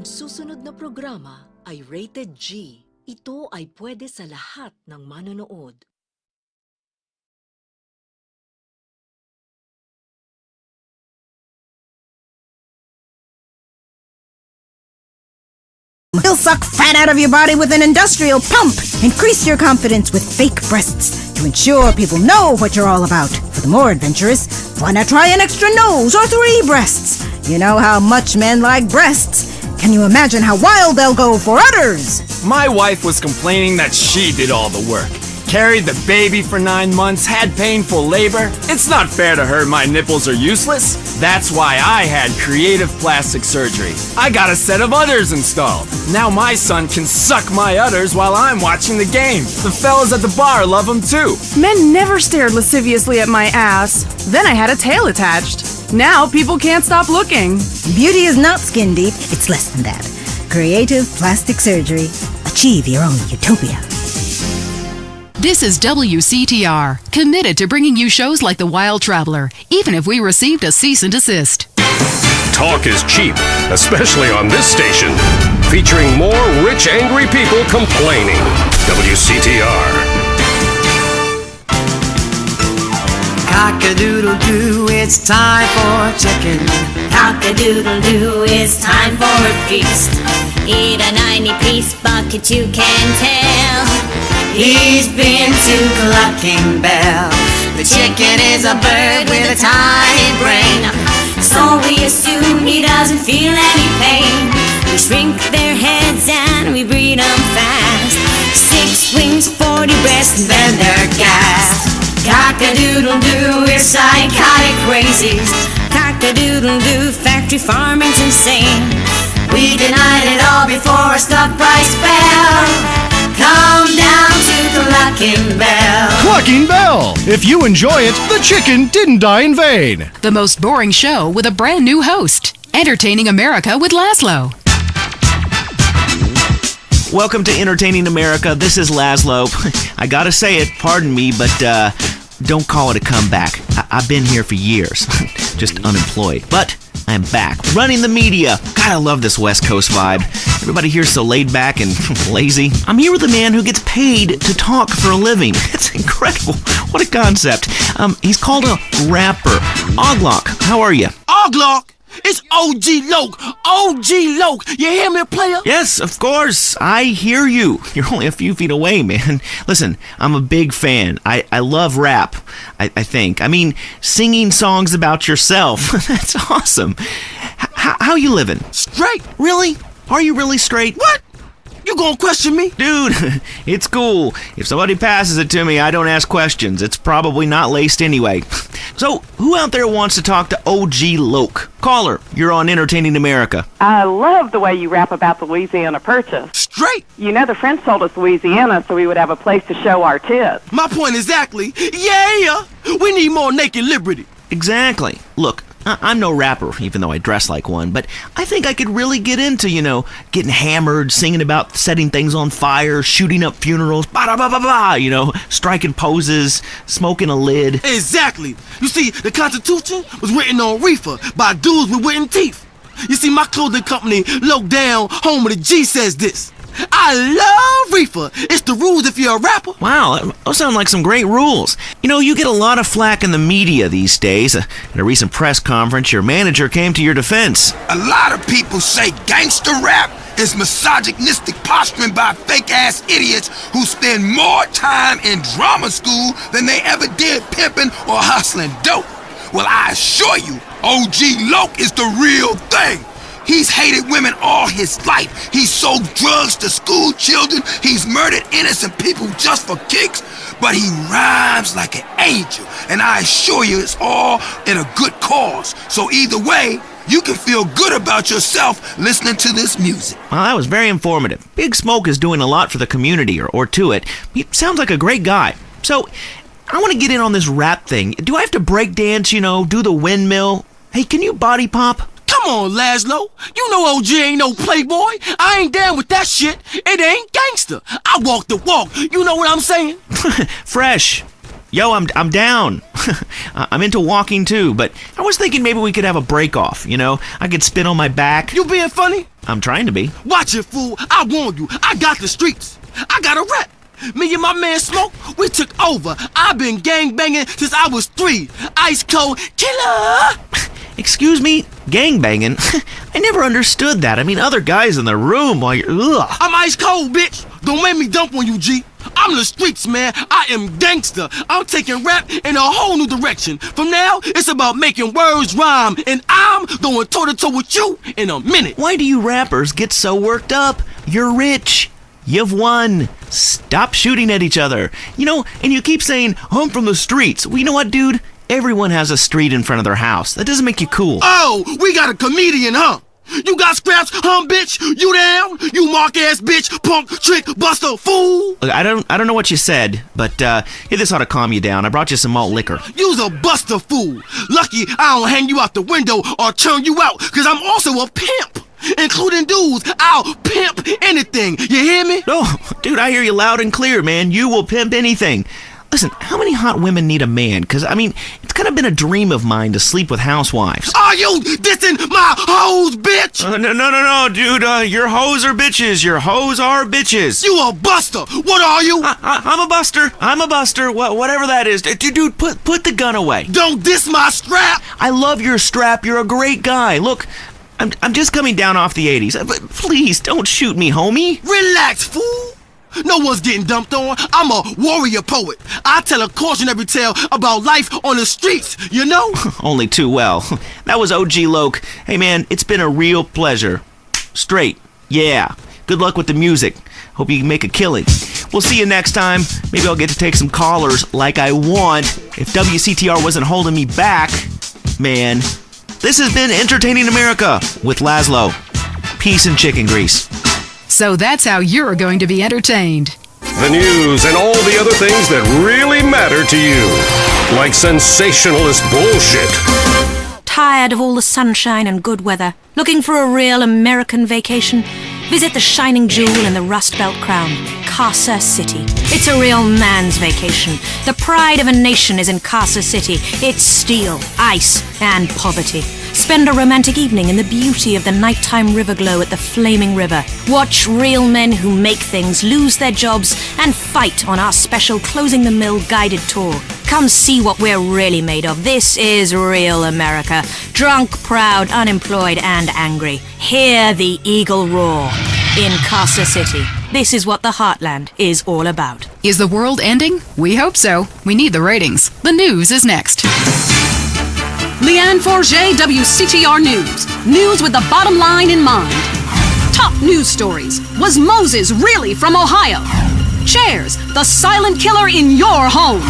Ang susunod na programa ay rated G. Ito ay pwede sa lahat ng manonood. You'll suck fat out of your body with an industrial pump. Increase your confidence with fake breasts to ensure people know what you're all about. For the more adventurous, why not try an extra nose or 3 breasts? You know how much men like breasts. Can you imagine how wild they'll go for udders? My wife was complaining that she did all the work. Carried the baby for 9 months, had painful labor. It's not fair to her my nipples are useless. That's why I had creative plastic surgery. I got a set of udders installed. Now my son can suck my udders while I'm watching the game. The fellas at the bar love them too. Men never stared lasciviously at my ass. Then I had a tail attached. Now people can't stop looking. Beauty is not skin deep, it's less than that. Creative plastic surgery. Achieve your own utopia. This is WCTR, committed to bringing you shows like The Wild Traveler, even if we received a cease and desist. Talk is cheap, especially on this station, featuring more rich, angry people complaining. WCTR. Cock-a-doodle-doo, it's time for chicken. Cock-a-doodle-doo, it's time for a feast. Eat a 90-piece bucket, you can tell. He's been to Clucking Bell. The chicken is a bird with a tiny brain, So we assume he doesn't feel any pain. We shrink their heads and we breed them fast. 6 wings, 40 breasts, and then they're gassed. Cock-a-doodle-doo, we're psychotic crazies. Cock-a-doodle-doo, factory farming's insane. We denied it all before a stock price fell. Come down to Clucking Bell. Clucking Bell! If you enjoy it, the chicken didn't die in vain. The most boring show with a brand new host. Entertaining America with Laszlo. Welcome to Entertaining America. This is Laszlo. I gotta say it, pardon me, but don't call it a comeback. I've been here for years, just unemployed. But I'm back, running the media. God, I love this West Coast vibe. Everybody here's so laid back and lazy. I'm here with a man who gets paid to talk for a living. It's incredible. What a concept. He's called a rapper. Oglok, how are you? Oglok? It's OG Loke. OG Loke. You hear me, player? Yes, of course. I hear you. You're only a few feet away, man. Listen, I'm a big fan. I love rap, I think. I mean, singing songs about yourself. That's awesome. How you living? Straight. Really? Are you really straight? What? You gonna question me? Dude, it's cool. If somebody passes it to me, I don't ask questions. It's probably not laced anyway. So, who out there wants to talk to OG Loke? Caller, you're on Entertaining America. I love the way you rap about the Louisiana Purchase. Straight. You know the French told us Louisiana so we would have a place to show our tits. My point exactly. Yeah. We need more naked liberty. Exactly. Look, I'm no rapper, even though I dress like one, but I think I could really get into, getting hammered, singing about setting things on fire, shooting up funerals, striking poses, smoking a lid. Exactly. You see, the Constitution was written on reefer by dudes with wooden teeth. You see, my clothing company, Low Down, home of the G, says this. I love reefer. It's the rules if you're a rapper. Wow, those sound like some great rules. You get a lot of flack in the media these days. At a recent press conference, your manager came to your defense. A lot of people say gangster rap is misogynistic posturing by fake-ass idiots who spend more time in drama school than they ever did pimping or hustling dope. Well, I assure you, OG Loke is the real thing. He's hated women all his life. He's sold drugs to school children. He's murdered innocent people just for kicks. But he rhymes like an angel. And I assure you it's all in a good cause. So either way, you can feel good about yourself listening to this music. Well, that was very informative. Big Smoke is doing a lot for the community, or to it. He sounds like a great guy. So, I want to get in on this rap thing. Do I have to break dance, do the windmill? Hey, can you body pop? Come on, Laszlo. You know OG ain't no playboy. I ain't down with that shit. It ain't gangster. I walk the walk. You know what I'm saying? Fresh. Yo, I'm down. I'm into walking too, but I was thinking maybe we could have a break off, I could spin on my back. You being funny? I'm trying to be. Watch it, fool. I warn you. I got the streets. I got a rep. Me and my man Smoke, we took over. I've been gangbanging since I was 3. Ice cold killer. Excuse me? Gangbanging? I never understood that. I mean, other guys in the room while you're... Ugh. I'm ice cold, bitch. Don't make me dump on you, G. I'm the streets, man. I am gangster. I'm taking rap in a whole new direction. From now, it's about making words rhyme. And I'm going toe-to-toe with you in a minute. Why do you rappers get so worked up? You're rich. You've won. Stop shooting at each other. You know, and you keep saying, I'm from the streets. Well, you know what, dude? Everyone has a street in front of their house. That doesn't make you cool. Oh, we got a comedian, huh? You got scraps, huh, bitch? You down? You mark-ass bitch, punk, trick, buster, fool? Look, I don't know what you said, but hey, this ought to calm you down. I brought you some malt liquor. You's a buster, fool. Lucky I don't hang you out the window or turn you out, because I'm also a pimp. Including dudes, I'll pimp anything. You hear me? No, dude, I hear you loud and clear, man. You will pimp anything. Listen, how many hot women need a man? Because, I mean, it's kind of been a dream of mine to sleep with housewives. Are you dissing my hoes, bitch? No, dude. Your hoes are bitches. Your hoes are bitches. You a buster. What are you? I'm a buster. I'm a buster. Whatever that is. Dude, put the gun away. Don't diss my strap. I love your strap. You're a great guy. Look, I'm just coming down off the 80s. But please, don't shoot me, homie. Relax, fool. No one's getting dumped on. I'm a warrior poet. I tell a cautionary tale about life on the streets, you know? Only too well. That was OG Loke. Hey, man, it's been a real pleasure. Straight. Yeah. Good luck with the music. Hope you can make a killing. We'll see you next time. Maybe I'll get to take some callers like I want. If WCTR wasn't holding me back, man. This has been Entertaining America with Laszlo. Peace and chicken grease. So that's how you're going to be entertained. The news and all the other things that really matter to you. Like sensationalist bullshit. Tired of all the sunshine and good weather? Looking for a real American vacation? Visit the shining jewel in the Rust Belt crown, Casa City. It's a real man's vacation. The pride of a nation is in Casa City. It's steel, ice, and poverty. Spend a romantic evening in the beauty of the nighttime river glow at the flaming river. Watch real men who make things lose their jobs and fight on our special Closing the Mill guided tour. Come see what we're really made of. This is real America. Drunk, proud, unemployed, and angry. Hear the eagle roar in Casa City. This is what the Heartland is all about. Is the world ending? We hope so. We need the ratings. The news is next. Leanne Forget, WCTR News. News with the bottom line in mind. Top news stories. Was Moses really from Ohio? Chairs, the silent killer in your home.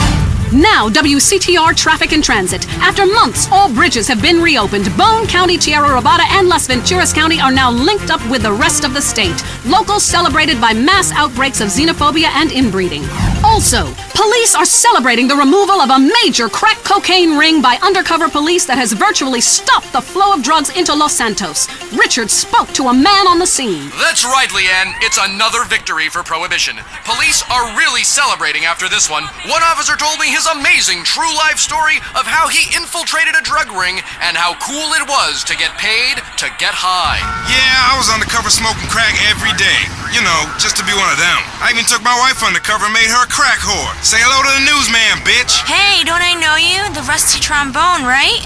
Now WCTR Traffic and Transit. After months, all bridges have been reopened. Bone County, Tierra Robada, and Las Venturas County are now linked up with the rest of the state. Locals celebrated by mass outbreaks of xenophobia and inbreeding. Also, police are celebrating the removal of a major crack cocaine ring by undercover police that has virtually stopped the flow of drugs into Los Santos. Richard spoke to a man on the scene. That's right, Leanne. It's another victory for Prohibition. Police are really celebrating after this one. One officer told me his amazing true life story of how he infiltrated a drug ring and how cool it was to get paid to get high. Yeah, I was undercover smoking crack every day. You know, just to be one of them. I even took my wife undercover and made her a crack whore. Say hello to the newsman, bitch. Hey, don't I know you? The rusty trombone, right?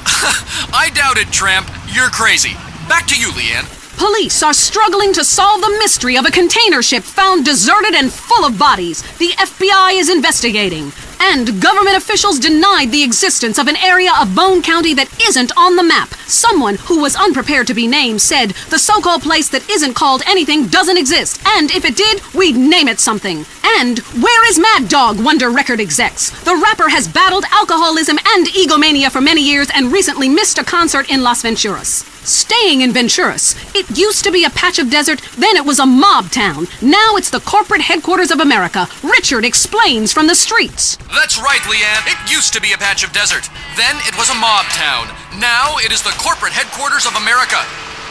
I doubt it, Tramp. You're crazy. Back to you, Leanne. Police are struggling to solve the mystery of a container ship found deserted and full of bodies. The FBI is investigating. And government officials denied the existence of an area of Bone County that isn't on the map. Someone who was unprepared to be named said the so-called place that isn't called anything doesn't exist. And if it did, we'd name it something. And where is Mad Dog, wonder record execs? The rapper has battled alcoholism and egomania for many years and recently missed a concert in Las Venturas. Staying in Venturas, it used to be a patch of desert, then it was a mob town. Now it's the corporate headquarters of America. Richard explains from the streets. That's right, Leanne. It used to be a patch of desert. Then it was a mob town. Now it is the corporate headquarters of America.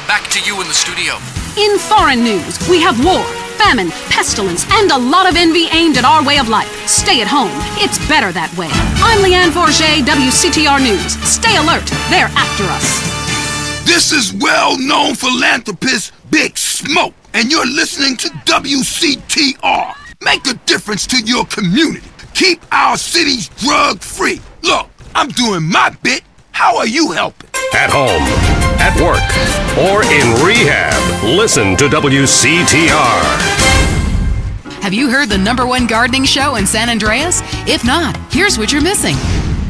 Back to you in the studio. In foreign news, we have war, famine, pestilence, and a lot of envy aimed at our way of life. Stay at home. It's better that way. I'm Leanne Forget, WCTR News. Stay alert. They're after us. This is well-known philanthropist Big Smoke, and you're listening to WCTR. Make a difference to your community. Keep our cities drug-free. Look, I'm doing my bit. How are you helping? At home, at work, or in rehab, listen to WCTR. Have you heard the #1 gardening show in San Andreas? If not, here's what you're missing.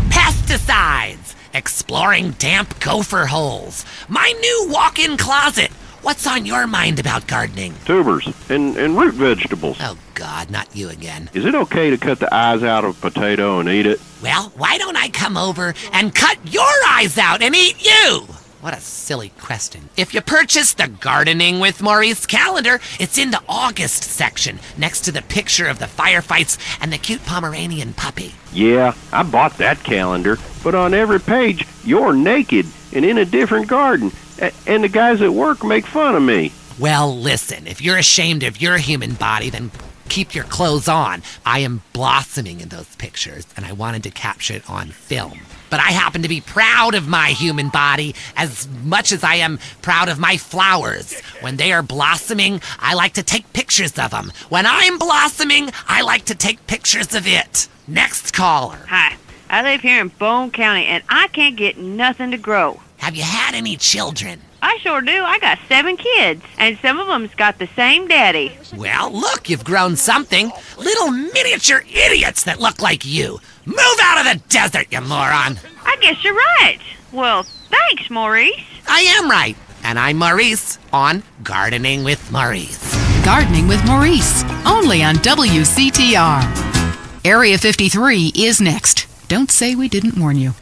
Pesticides. Exploring damp gopher holes. My new walk-in closet. What's on your mind about gardening? Tubers and root vegetables. Oh, God, not you again. Is it okay to cut the eyes out of a potato and eat it? Well, why don't I come over and cut your eyes out and eat you? What a silly question. If you purchase the Gardening with Maurice calendar, it's in the August section, next to the picture of the firefights and the cute Pomeranian puppy. Yeah, I bought that calendar, but on every page, you're naked and in a different garden. And the guys at work make fun of me. Well, listen, if you're ashamed of your human body, then keep your clothes on. I am blossoming in those pictures, and I wanted to capture it on film. But I happen to be proud of my human body as much as I am proud of my flowers. When they are blossoming, I like to take pictures of them. When I'm blossoming, I like to take pictures of it. Next caller. Hi, I live here in Bone County, and I can't get nothing to grow. Have you had any children? I sure do. I got 7 kids, and some of them's got the same daddy. Well, look, you've grown something. Little miniature idiots that look like you. Move out of the desert, you moron. I guess you're right. Well, thanks, Maurice. I am right. And I'm Maurice on Gardening with Maurice. Gardening with Maurice, only on WCTR. Area 53 is next. Don't say we didn't warn you.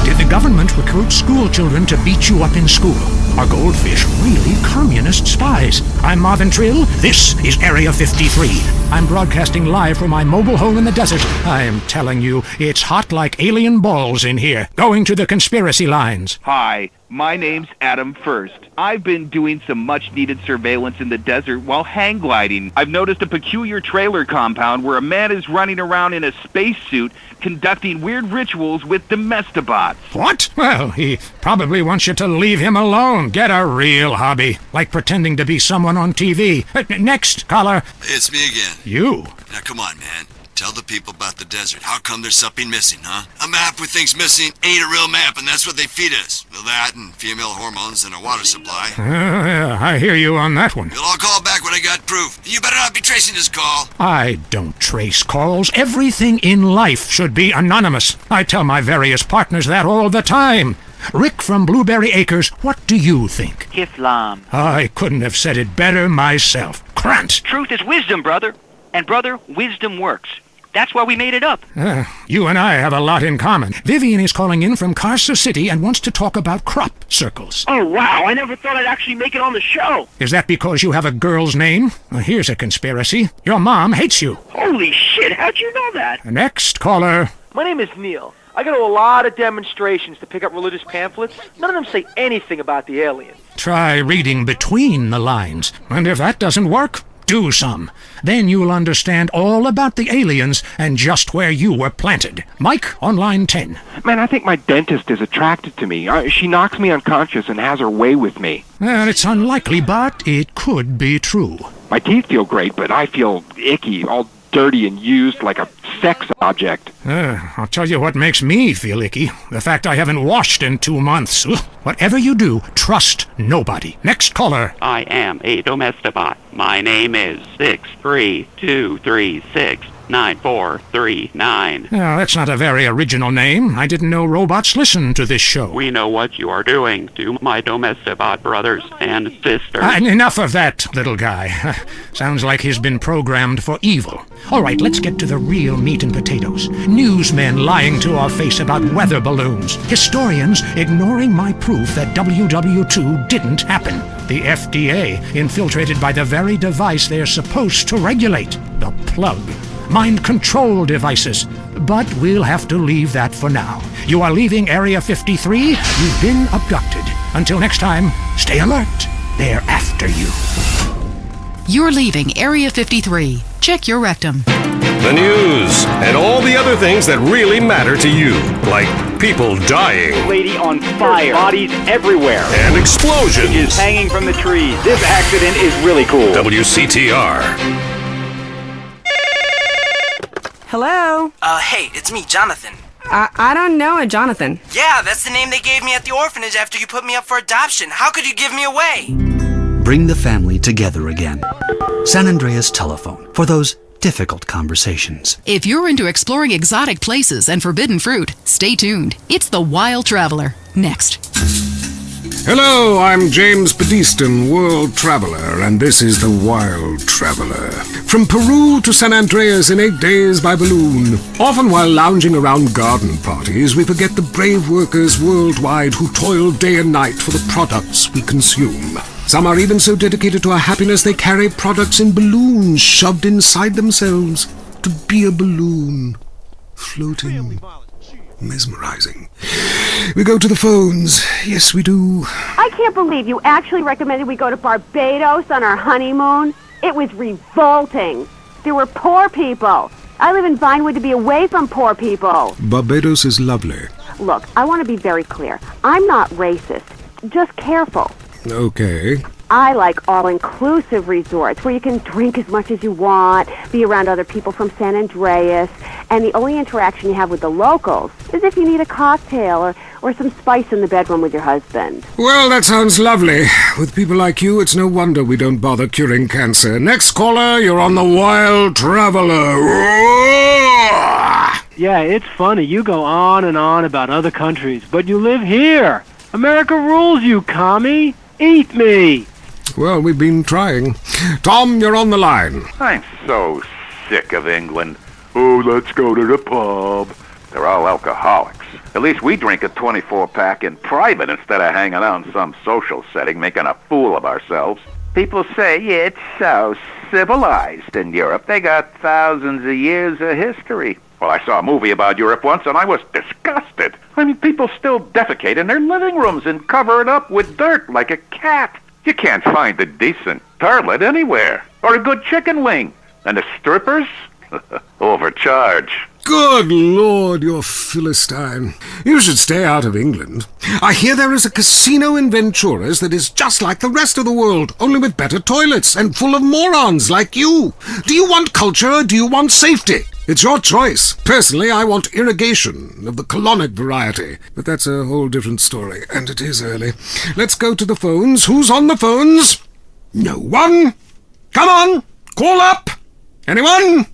Did the government recruit school children to beat you up in school? Are goldfish really communist spies? I'm Marvin Trill. This is Area 53. I'm broadcasting live from my mobile home in the desert. I'm telling you, it's hot like alien balls in here. Going to the conspiracy lines. Hi, my name's Adam First. I've been doing some much-needed surveillance in the desert while hang gliding. I've noticed a peculiar trailer compound where a man is running around in a spacesuit conducting weird rituals with domestibots. What? Well, he probably wants you to leave him alone. Get a real hobby, like pretending to be someone on TV. Next, caller. It's me again. You? Now, come on, man. Tell the people about the desert. How come there's something missing, huh? A map with things missing ain't a real map, and that's what they feed us. Well, that and female hormones and a water supply. Yeah, I hear you on that one. I'll call back when I got proof. You better not be tracing this call. I don't trace calls. Everything in life should be anonymous. I tell my various partners that all the time. Rick from Blueberry Acres, what do you think? Kiflam. I couldn't have said it better myself. Krant. Truth is wisdom, brother. And, brother, wisdom works. That's why we made it up. You and I have a lot in common. Vivian is calling in from Carcer City and wants to talk about crop circles. Oh, wow. I never thought I'd actually make it on the show. Is that because you have a girl's name? Well, here's a conspiracy. Your mom hates you. Holy shit. How'd you know that? Next caller. My name is Neil. I go to a lot of demonstrations to pick up religious pamphlets. None of them say anything about the aliens. Try reading between the lines. And if that doesn't work, do some. Then you'll understand all about the aliens and just where you were planted. Mike, on line 10. Man, I think my dentist is attracted to me. She knocks me unconscious and has her way with me. Well, it's unlikely, but it could be true. My teeth feel great, but I feel icky, all dirty and used like a sex object. I'll tell you what makes me feel icky. The fact I haven't washed in 2 months. Whatever you do, trust nobody. Next caller. I am a domestibot. My name is 632369439. Now, that's not a very original name. I didn't know robots listen to this show. We know what you are doing to my domestibot brothers and sisters. Enough of that, little guy. Sounds like he's been programmed for evil. All right, let's get to the real meat and potatoes. Newsmen lying to our face about weather balloons. Historians ignoring my proof that WW2 didn't happen. The FDA infiltrated by the very device they're supposed to regulate, the plug. Mind control devices. But we'll have to leave that for now. You are leaving Area 53. You've been abducted. Until next time, stay alert. They're after you. You're leaving Area 53. Check your rectum. The news and all the other things that really matter to you, like people dying. Lady on fire. Bodies everywhere. And explosions. Is hanging from the trees. This accident is really cool. WCTR. Hello? Hey, it's me, Jonathan. I don't know a Jonathan. Yeah, that's the name they gave me at the orphanage after you put me up for adoption. How could you give me away? Bring the family together again. San Andreas Telephone for those difficult conversations. If you're into exploring exotic places and forbidden fruit, stay tuned. It's The Wild Traveler. Next. Hello, I'm James Pediston, world traveler, and this is The Wild Traveler. From Peru to San Andreas in 8 days by balloon. Often while lounging around garden parties, we forget the brave workers worldwide who toil day and night for the products we consume. Some are even so dedicated to our happiness they carry products in balloons shoved inside themselves to be a balloon. Floating. Mesmerizing. We go to the phones. Yes, we do. I can't believe you actually recommended we go to Barbados on our honeymoon. It was revolting. There were poor people. I live in Vinewood to be away from poor people. Barbados is lovely. Look, I want to be very clear. I'm not racist. Just careful. Okay. I like all-inclusive resorts where you can drink as much as you want, be around other people from San Andreas, and the only interaction you have with the locals is if you need a cocktail or some spice in the bedroom with your husband. Well, that sounds lovely. With people like you, it's no wonder we don't bother curing cancer. Next caller, you're on The Wild Traveler. Yeah, it's funny. You go on and on about other countries, but you live here. America rules, you commie. Eat me. Well, we've been trying. Tom, you're on the line. I'm so sick of England. Oh, let's go to the pub. They're all alcoholics. At least we drink a 24-pack in private instead of hanging out in some social setting making a fool of ourselves. People say it's so civilized in Europe. They got thousands of years of history. Well, I saw a movie about Europe once, and I was disgusted. I mean, people still defecate in their living rooms and cover it up with dirt like a cat. You can't find a decent toilet anywhere, or a good chicken wing. And the strippers? Overcharge. Good Lord, you're Philistine. You should stay out of England. I hear there is a casino in Venturas that is just like the rest of the world, only with better toilets and full of morons like you. Do you want culture or do you want safety? It's your choice. Personally, I want irrigation of the colonic variety. But that's a whole different story, and it is early. Let's go to the phones. Who's on the phones? No one? Come on, call up. Anyone?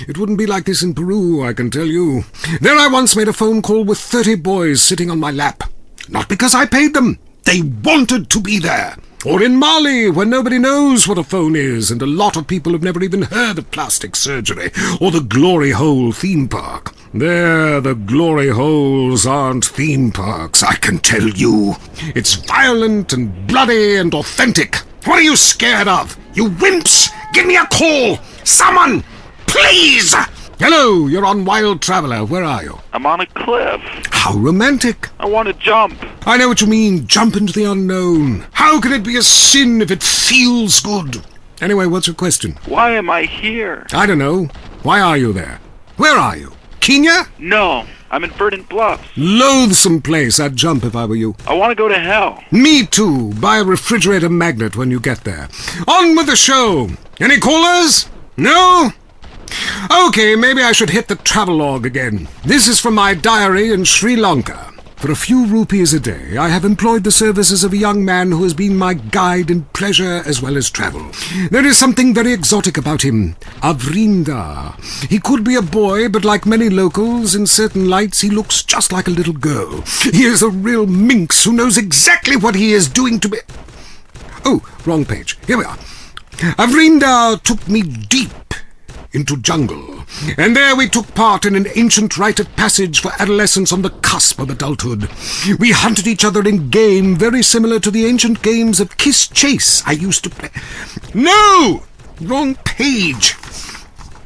It wouldn't be like this in Peru, I can tell you. There I once made a phone call with 30 boys sitting on my lap. Not because I paid them. They wanted to be there. Or in Mali, where nobody knows what a phone is, and a lot of people have never even heard of plastic surgery, or the Glory Hole theme park. There, the Glory Holes aren't theme parks, I can tell you. It's violent and bloody and authentic. What are you scared of? You wimps! Give me a call! Someone! Please! Hello, you're on Wild Traveler. Where are you? I'm on a cliff. How romantic. I want to jump. I know what you mean. Jump into the unknown. How can it be a sin if it feels good? Anyway, what's your question? Why am I here? I don't know. Why are you there? Where are you? Kenya? No, I'm in Verdant Bluffs. Loathsome place. I'd jump if I were you. I want to go to hell. Me too. Buy a refrigerator magnet when you get there. On with the show. Any callers? No? Okay, maybe I should hit the travelogue again. This is from my diary in Sri Lanka. For a few rupees a day, I have employed the services of a young man who has been my guide in pleasure as well as travel. There is something very exotic about him. Avrinda. He could be a boy, but like many locals, in certain lights he looks just like a little girl. He is a real minx who knows exactly what he is doing to me. Oh, wrong page. Here we are. Avrinda took me deep into jungle, and there we took part in an ancient rite of passage for adolescents on the cusp of adulthood. We hunted each other in game very similar to the ancient games of Kiss Chase I used to play. No! Wrong page.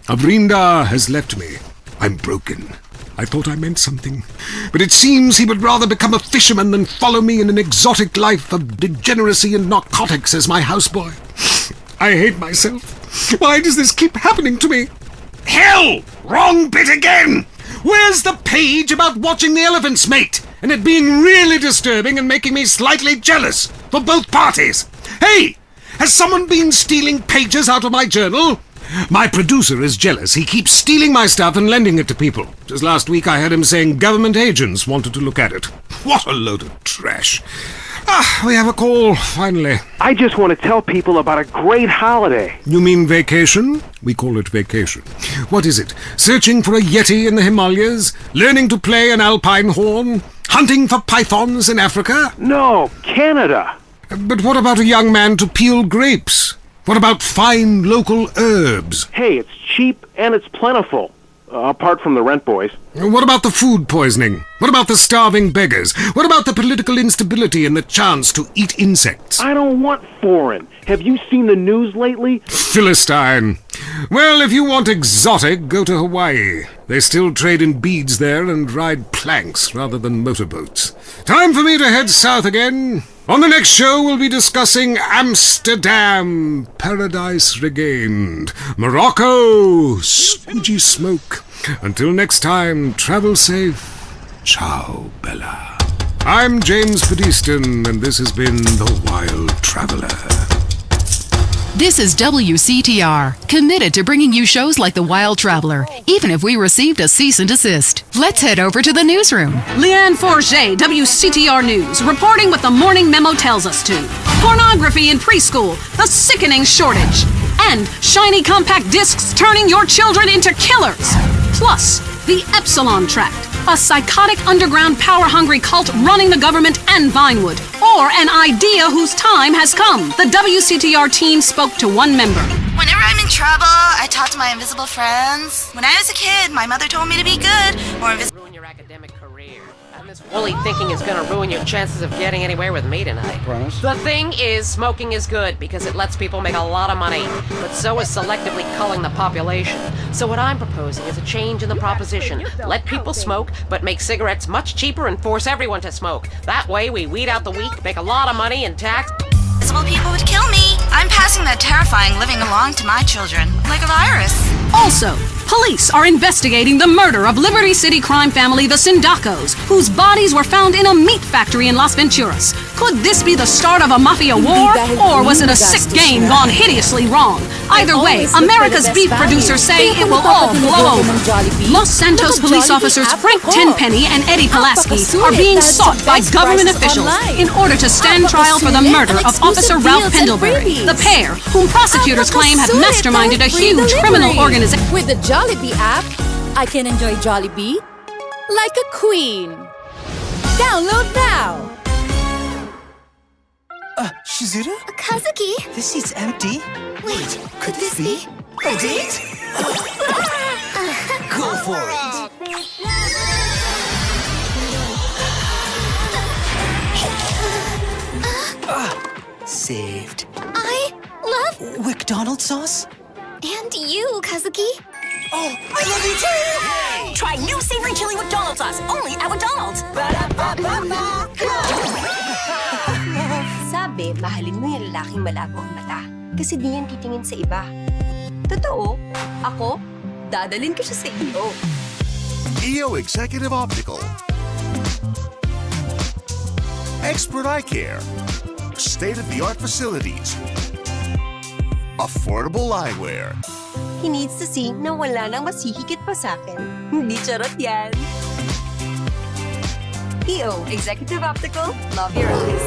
Avrinda has left me. I'm broken. I thought I meant something, but it seems he would rather become a fisherman than follow me in an exotic life of degeneracy and narcotics as my houseboy. I hate myself. Why does this keep happening to me? Hell! Wrong bit again! Where's the page about watching the elephants mate and it being really disturbing and making me slightly jealous for both parties? Hey, has someone been stealing pages out of my journal? My producer is jealous. He keeps stealing my stuff and lending it to people. Just last week I heard him saying government agents wanted to look at it. What a load of trash. We have a call, finally. I just want to tell people about a great holiday. You mean vacation? We call it vacation. What is it? Searching for a yeti in the Himalayas? Learning to play an alpine horn? Hunting for pythons in Africa? No, Canada. But what about a young man to peel grapes? What about fine local herbs? Hey, it's cheap and it's plentiful. Apart from the rent boys. What about the food poisoning? What about the starving beggars? What about the political instability and the chance to eat insects? I don't want foreign. Have you seen the news lately? Philistine. Well, if you want exotic, go to Hawaii. They still trade in beads there and ride planks rather than motorboats. Time for me to head south again. On the next show, we'll be discussing Amsterdam, Paradise Regained, Morocco, squidgy smoke. Until next time, travel safe. Ciao, Bella. I'm James Pedeston, and this has been The Wild Traveler. This is WCTR, committed to bringing you shows like The Wild Traveler, even if we received a cease and desist. Let's head over to the newsroom. Leanne Forget, WCTR News, reporting what the morning memo tells us to. Pornography in preschool, the sickening shortage, and shiny compact discs turning your children into killers. Plus, the Epsilon Tract, a psychotic underground power-hungry cult running the government and Vinewood, or an idea whose time has come. The WCTR team spoke to one member. Whenever I'm in trouble, I talk to my invisible friends. When I was a kid, my mother told me to be good, or invisible. Ruin your academic career. And this woolly thinking is gonna ruin your chances of getting anywhere with me tonight. Promise? The thing is, smoking is good because it lets people make a lot of money, but so is selectively culling the population. So what I'm proposing is a change in the proposition. Let people smoke, but make cigarettes much cheaper and force everyone to smoke. That way we weed out the weak, make a lot of money, and tax... Invisible people would kill me. I'm passing that terrifying living along to my children, like a virus. Also, police are investigating the murder of Liberty City crime family the Sindacos, whose bodies were found in a meat factory in Las Venturas. Could this be the start of a mafia war, or was it a sick game gone hideously wrong? Either way, America's beef producers say it will all blow over. Los Santos police officers Frank Tenpenny and Eddie Pulaski are being sought by government officials in order to stand trial for the murder of Officer Ralph Pendlebury. The pair, whom prosecutors claim have masterminded a huge criminal organization. With the Jollibee app, I can enjoy Jollibee like a queen. Download now! Shizuru? Kazuki? This seat's empty. Wait, Could this be a date? Go for it. Saved. I love McDonald's sauce? and you, Kazuki. Oh, I love you too! Try new savory chili McDonald's sauce, only at McDonald's. Sabi, mahalin mo yung lalaking malabo ang mata. Kasi di yan titingin sa iba. Totoo, ako, dadalhin ko siya sa iyo. EO Executive Optical. Expert eye care. State-of-the-art facilities. Affordable eyewear. He needs to see na wala nang masihigit pa sa akin. Hindi charot yan. EO Executive Optical, love your eyes.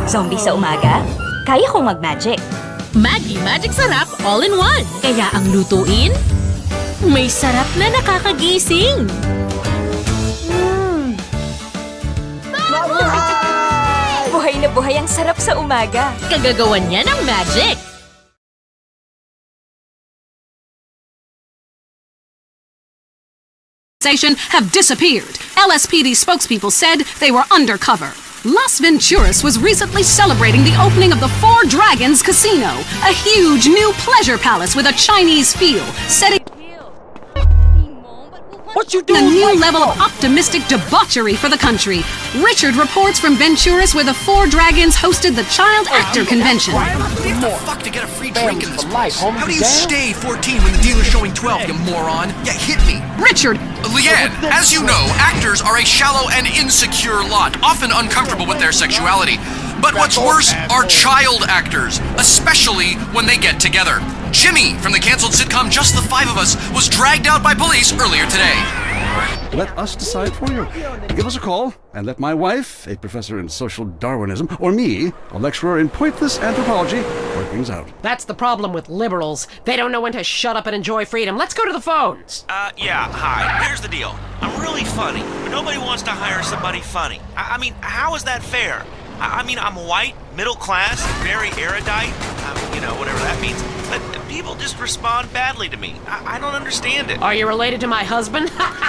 Zombie sa umaga? Kaya kong mag-magic. Maggi Magic Sarap All-in-One. Kaya ang lutuin, may sarap na nakakagising. Buhay na buhay ang sarap sa umaga. Kagagawan niya ng magic. Have disappeared. LSPD spokespeople said they were undercover. Las Venturas was recently celebrating the opening of the Four Dragons Casino, a huge new pleasure palace with a Chinese feel, setting... What you A doing? new level of optimistic debauchery for the country. Richard reports from Venturas, where the Four Dragons hosted the Child Actor Convention. What the fuck to get a free drink in this place? How do you stay 14 when the dealer's showing 12, you moron? Yeah, hit me. Richard! Leanne, as you know, actors are a shallow and insecure lot, often uncomfortable with their sexuality. But what's worse are child actors, especially when they get together. Jimmy, from the canceled sitcom Just the Five of Us, was dragged out by police earlier today. Let us decide for you. Give us a call, and let my wife, a professor in social Darwinism, or me, a lecturer in pointless anthropology, work things out. That's the problem with liberals. They don't know when to shut up and enjoy freedom. Let's go to the phones. Yeah, hi. Here's the deal. I'm really funny, but nobody wants to hire somebody funny. I mean, how is that fair? I mean, I'm white, middle class, very erudite, you know, whatever that means, but people just respond badly to me. I don't understand it. Are you related to my husband? I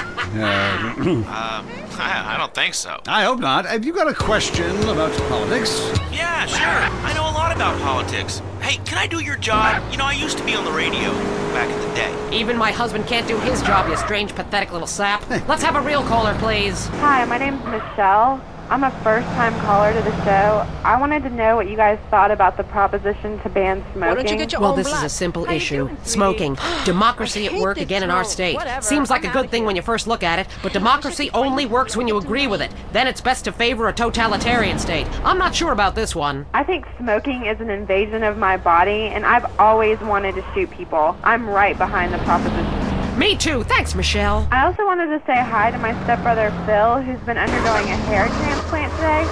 don't think so. I hope not. Have you got a question about politics? Yeah, sure. I know a lot about politics. Hey, can I do your job? You know, I used to be on the radio back in the day. Even my husband can't do his job, you strange, pathetic little sap. Let's have a real caller, please. Hi, my name's Michelle. I'm a first-time caller to the show. I wanted to know what you guys thought about the proposition to ban smoking. Well, this is a simple issue. Smoking. Democracy at work again in our state. Seems like a good thing when you first look at it, but democracy only works when you agree with it. Then it's best to favor a totalitarian state. I'm not sure about this one. I think smoking is an invasion of my body, and I've always wanted to shoot people. I'm right behind the proposition. Me too. Thanks, Michelle. I also wanted to say hi to my stepbrother Phil, who's been undergoing a hair transplant today.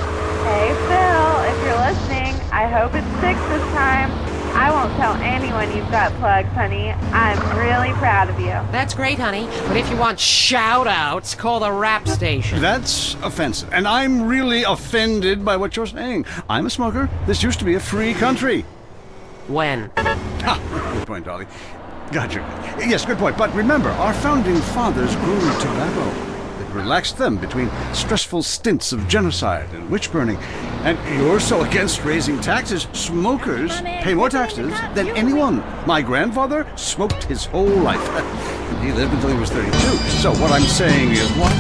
Hey Phil, if you're listening, I hope it's 6 this time. I won't tell anyone you've got plugs, honey. I'm really proud of you. That's great, honey. But if you want shout-outs, call the rap station. That's offensive, and I'm really offended by what you're saying. I'm a smoker. This used to be a free country. When? Good point, Dolly. Gotcha. Yes, good point. But remember, our founding fathers grew tobacco. It relaxed them between stressful stints of genocide and witch burning. And you're so against raising taxes, smokers pay more taxes than anyone. My grandfather smoked his whole life. He lived until he was 32. So what I'm saying is, what?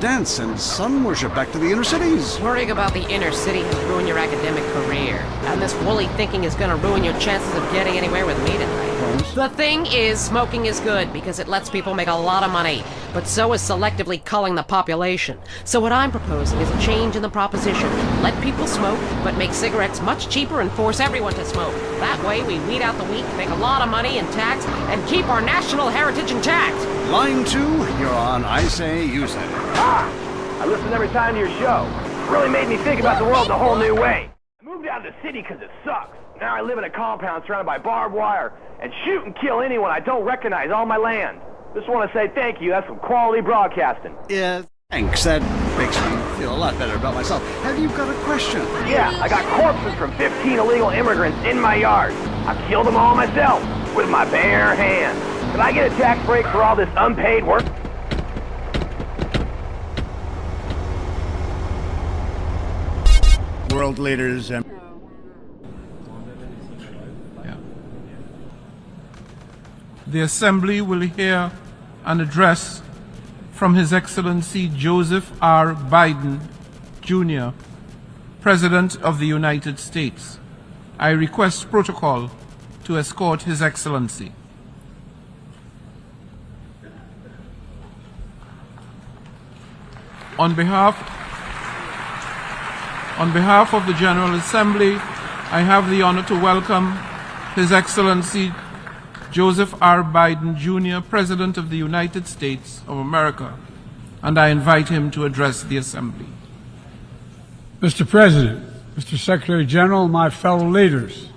Dance and sun worship back to the inner cities. Worrying about the inner city has ruined your academic career. And this woolly thinking is gonna ruin your chances of getting anywhere with me tonight. The thing is, smoking is good because it lets people make a lot of money. But so is selectively culling the population. So what I'm proposing is a change in the proposition. Let people smoke, but make cigarettes much cheaper and force everyone to smoke. That way we weed out the weak, make a lot of money in tax, and keep our national heritage intact. Line 2, you're on I Say, You Say. I listen every time to your show. It really made me think about the world in a whole new way. I moved out of the city because it sucks. Now I live in a compound surrounded by barbed wire and shoot and kill anyone I don't recognize on my land. Just want to say thank you. That's some quality broadcasting. Yeah, thanks. That makes me feel a lot better about myself. Have you got a question? Yeah, I got corpses from 15 illegal immigrants in my yard. I killed them all myself with my bare hands. Can I get a tax break for all this unpaid work? World leaders and the Assembly will hear an address from His Excellency Joseph R. Biden, Jr., President of the United States. I request protocol to escort His Excellency. On behalf of the General Assembly, I have the honor to welcome His Excellency Joseph R. Biden, Jr., President of the United States of America, and I invite him to address the Assembly. Mr. President, Mr. Secretary General, my fellow leaders,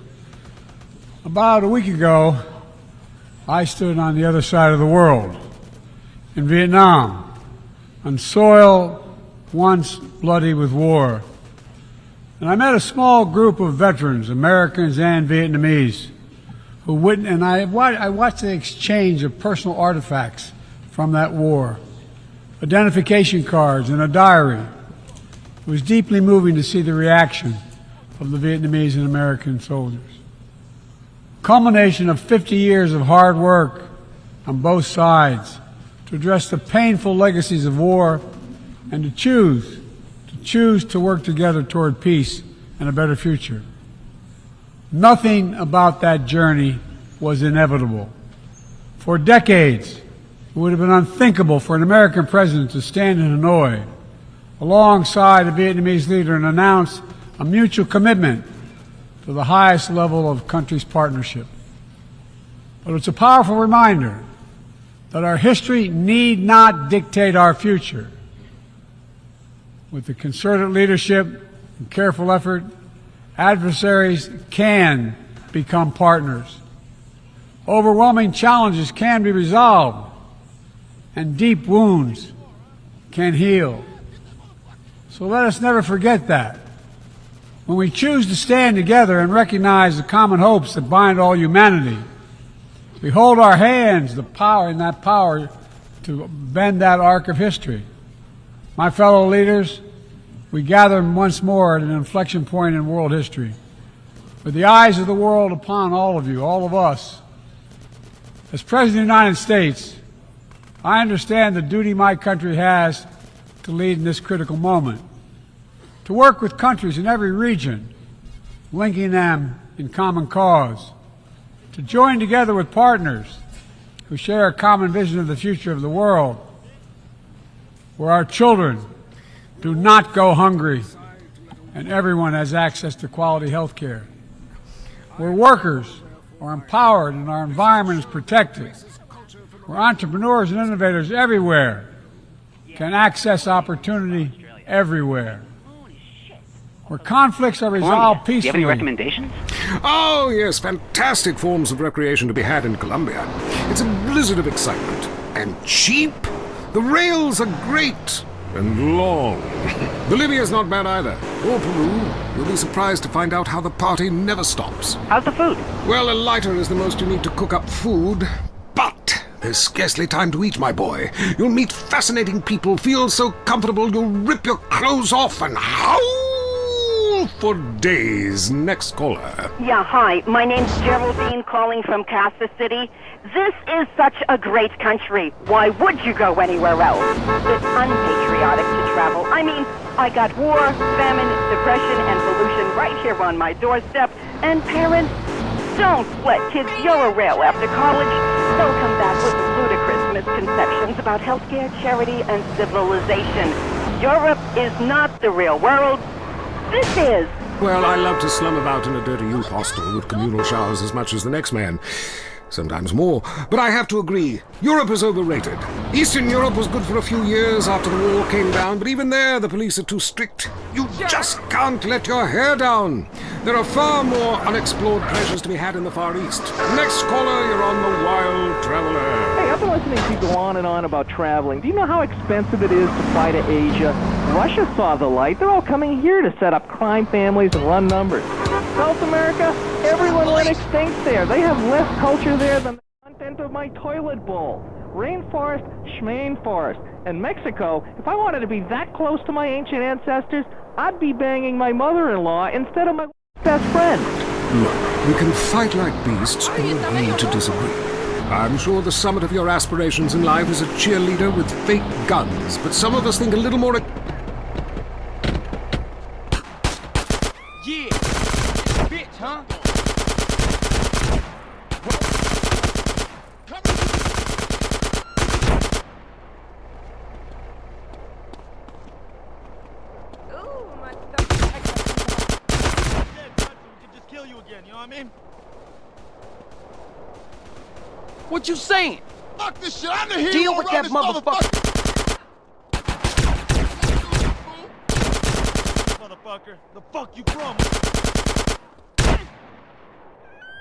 about a week ago, I stood on the other side of the world, in Vietnam, on soil once bloody with war. And I met a small group of veterans, Americans and Vietnamese, who witnessed, and I watched the exchange of personal artifacts from that war, identification cards and a diary. It was deeply moving to see the reaction of the Vietnamese and American soldiers. culmination of 50 years of hard work on both sides to address the painful legacies of war and to choose to work together toward peace and a better future. Nothing about that journey was inevitable. For decades, it would have been unthinkable for an American president to stand in Hanoi alongside a Vietnamese leader and announce a mutual commitment to the highest level of country's partnership. But it's a powerful reminder that our history need not dictate our future. With the concerted leadership and careful effort, adversaries can become partners. Overwhelming challenges can be resolved, and deep wounds can heal. So let us never forget that. When we choose to stand together and recognize the common hopes that bind all humanity, we hold our hands in that power to bend that arc of history. My fellow leaders, we gather once more at an inflection point in world history, with the eyes of the world upon all of you, all of us. As President of the United States, I understand the duty my country has to lead in this critical moment, to work with countries in every region, linking them in common cause, to join together with partners who share a common vision of the future of the world, where our children do not go hungry and everyone has access to quality health care, where workers are empowered and our environment is protected, where entrepreneurs and innovators everywhere can access opportunity everywhere, where conflicts are resolved peacefully. Do you have any recommendations? Oh, yes, fantastic forms of recreation to be had in Colombia. It's a blizzard of excitement. And cheap. The rails are great. And long. Bolivia's not bad either. Or Peru. You'll be surprised to find out how the party never stops. How's the food? Well, a lighter is the most you need to cook up food. But there's scarcely time to eat, my boy. You'll meet fascinating people, feel so comfortable you'll rip your clothes off and howl for days. Next caller. Yeah, hi. My name's Geraldine, calling from Kansas City. This is such a great country. Why would you go anywhere else? It's unpatriotic to travel. I mean, I got war, famine, depression, and pollution right here on my doorstep. And parents, don't let kids Euro-rail after college. They'll come back with ludicrous misconceptions about healthcare, charity, and civilization. Europe is not the real world. This is. Well, I love to slum about in a dirty youth hostel with communal showers as much as the next man. Sometimes more. But I have to agree, Europe is overrated. Eastern Europe was good for a few years after the wall came down, but even there the police are too strict. You just can't let your hair down. There are far more unexplored pleasures to be had in the Far East. Next caller, you're on the Wild Traveler. Hey, I've been listening to you go on and on about traveling. Do you know how expensive it is to fly to Asia? Russia saw the light. They're all coming here to set up crime families and run numbers. South America, everyone went extinct there. They have less culture there than the content of my toilet bowl. Rainforest, schmainforest. And Mexico, if I wanted to be that close to my ancient ancestors, I'd be banging my mother-in-law instead of my best friend. Look, we can fight like beasts or agree to disagree. I'm sure the summit of your aspirations in life is a cheerleader with fake guns, but some of us think a little more... Yeah! Bitch, huh? What you saying? Fuck this shit, I'm the hero. Deal with that motherfucker. Motherfucker, the fuck you from?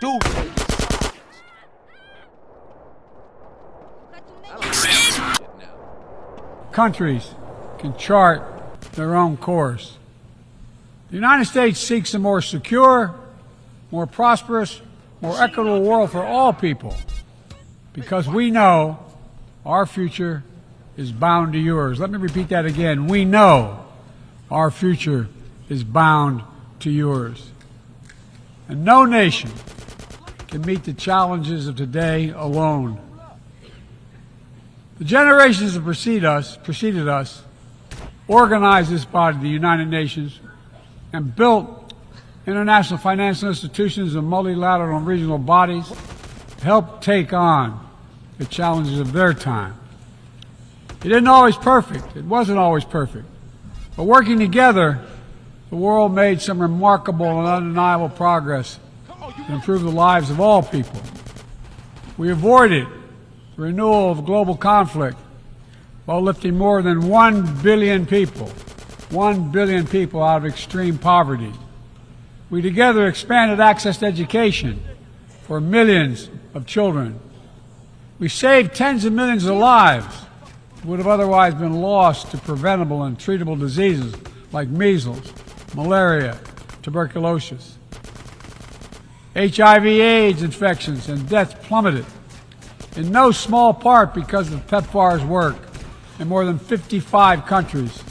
Dude. Countries can chart their own course. The United States seeks a more secure, more prosperous, more equitable world for all people, because we know our future is bound to yours. Let me repeat that again. We know our future is bound to yours. And no nation can meet the challenges of today alone. The generations that preceded us organized this body, the United Nations, and built international financial institutions and multilateral and regional bodies to help take on the challenges of their time. It wasn't always perfect. But working together, the world made some remarkable and undeniable progress to improve the lives of all people. We avoided the renewal of global conflict while lifting more than 1 billion people out of extreme poverty. We together expanded access to education for millions of children. We saved tens of millions of lives who would have otherwise been lost to preventable and treatable diseases like measles, malaria, tuberculosis. HIV/AIDS infections and deaths plummeted, in no small part because of PEPFAR's work in more than 55 countries,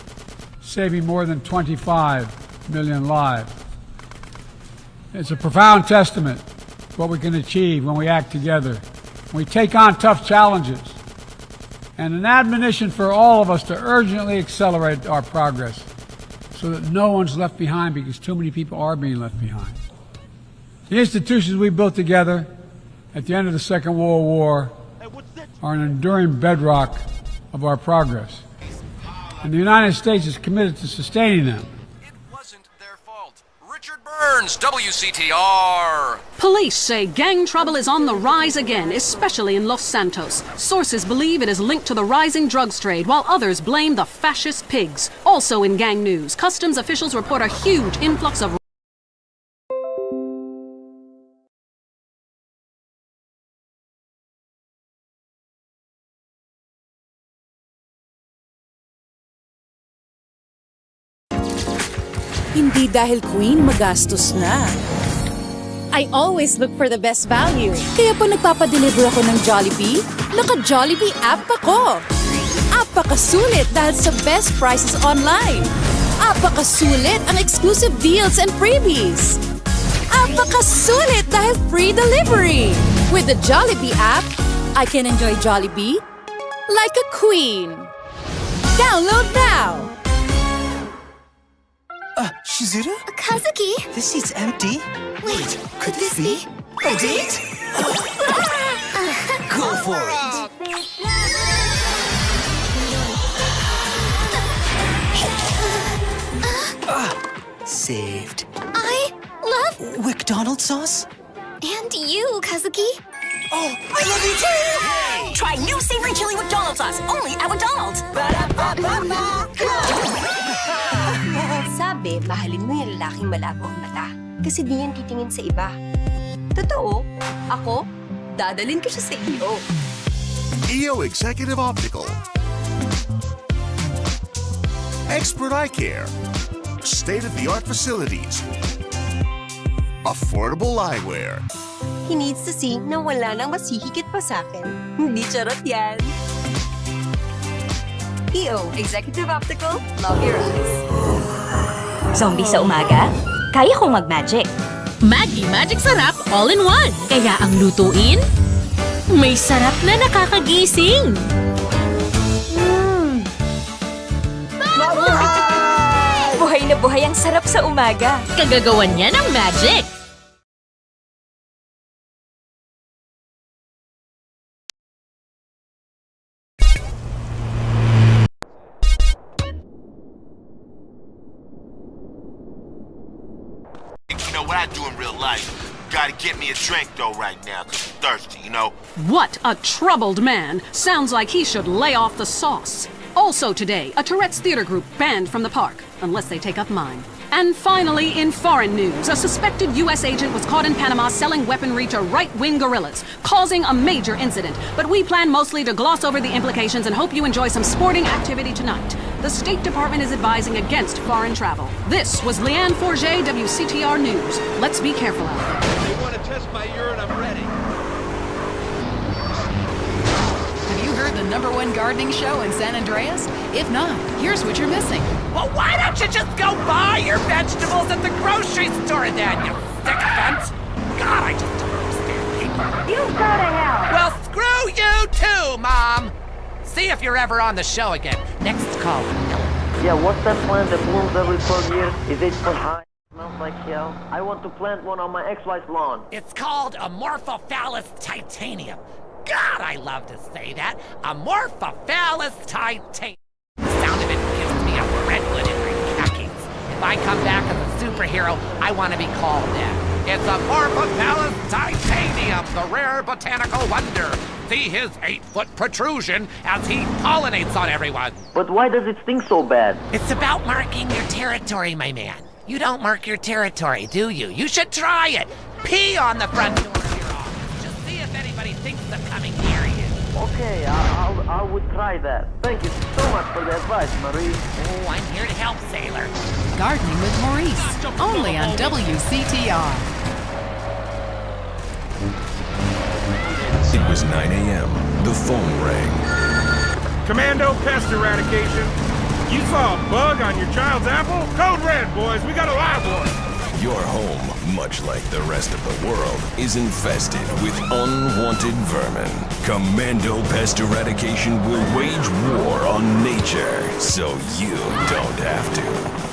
saving more than 25 million lives. It's a profound testament to what we can achieve when we act together, when we take on tough challenges, and an admonition for all of us to urgently accelerate our progress so that no one's left behind, because too many people are being left behind. The institutions we built together at the end of the Second World War are an enduring bedrock of our progress, and the United States is committed to sustaining them. Burns, WCTR. Police say gang trouble is on the rise again, especially in Los Santos. Sources believe it is linked to the rising drugs trade, while others blame the fascist pigs. Also in gang news, customs officials report a huge influx of Hindi dahil queen, magastos na. I always look for the best value. Kaya po nagpapadeliver ako ng Jollibee, naka-Jollibee app ako. Apakasulit dahil sa best prices online. Apakasulit ang exclusive deals and freebies. Apakasulit dahil free delivery. With the Jollibee app, I can enjoy Jollibee like a queen. Download now! Shizuru? Kazuki? This seat's empty. Wait, could this be a date? Go for it. Saved. I love McDonald's sauce? And you, Kazuki. Oh, I love you too! Try new savory chili McDonald's sauce, only at McDonald's. Sabi, mahalin mo yung lalaking malabo ang mata. Kasi di yan titingin sa iba. Totoo, ako, dadalhin ko siya sa EO. EO Executive Optical. Expert eye care. State-of-the-art facilities. Affordable eyewear. He needs to see na wala nang masihigit pa sa akin. Hindi charot yan. EO Executive Optical, love your eyes. Zombie sa umaga? Kaya kong mag-magic. Maggi Magic Sarap All-in-One. Kaya ang lutuin, may sarap na nakakagising. Buhay na buhay ang sarap sa umaga. Kagagawan niya ng magic. You know what I do in real life? Gotta get me a drink though right now, 'cause I'm thirsty, you know? What a troubled man. Sounds like he should lay off the sauce. Also today, a Tourette's theater group banned from the park, unless they take up mine. And finally, in foreign news, a suspected U.S. agent was caught in Panama selling weaponry to right-wing guerrillas, causing a major incident. But we plan mostly to gloss over the implications and hope you enjoy some sporting activity tonight. The State Department is advising against foreign travel. This was Leanne Forget, WCTR News. Let's be careful out there. They want to test my urine, I'm ready. Have you heard the #1 gardening show in San Andreas? If not, here's what you're missing. Well, why don't you just go buy your vegetables at the grocery store then, you sycophant? God, I just don't understand. You go to hell! Well, screw you too, Mom! See if you're ever on the show again. Next call. Yeah, what's that plant that blooms every 12 years? Is 8 foot high? Smells like hell. I want to plant one on my ex-wife's lawn. It's called Amorphophallus titanium. God, I love to say that. Amorphophallus titanium. The sound of it gives me a redwood in my khakis. If I come back as a superhero, I want to be called that. It's Amorphophallus titanium, the rare botanical wonder. See his 8-foot protrusion as he pollinates on everyone. But why does it stink so bad? It's about marking your territory, my man. You don't mark your territory, do you? You should try it. Pee on the front door of your office. Just see if anybody thinks of coming near you. Okay, I would try that. Thank you so much for the advice, Marie. Oh, I'm here to help, sailor. Gardening with Maurice, only on WCTR. It was 9 a.m. The phone rang. Commando Pest Eradication. You saw a bug on your child's apple? Code red, boys. We got a live one. Your home, much like the rest of the world, is infested with unwanted vermin. Commando Pest Eradication will wage war on nature, so you don't have to.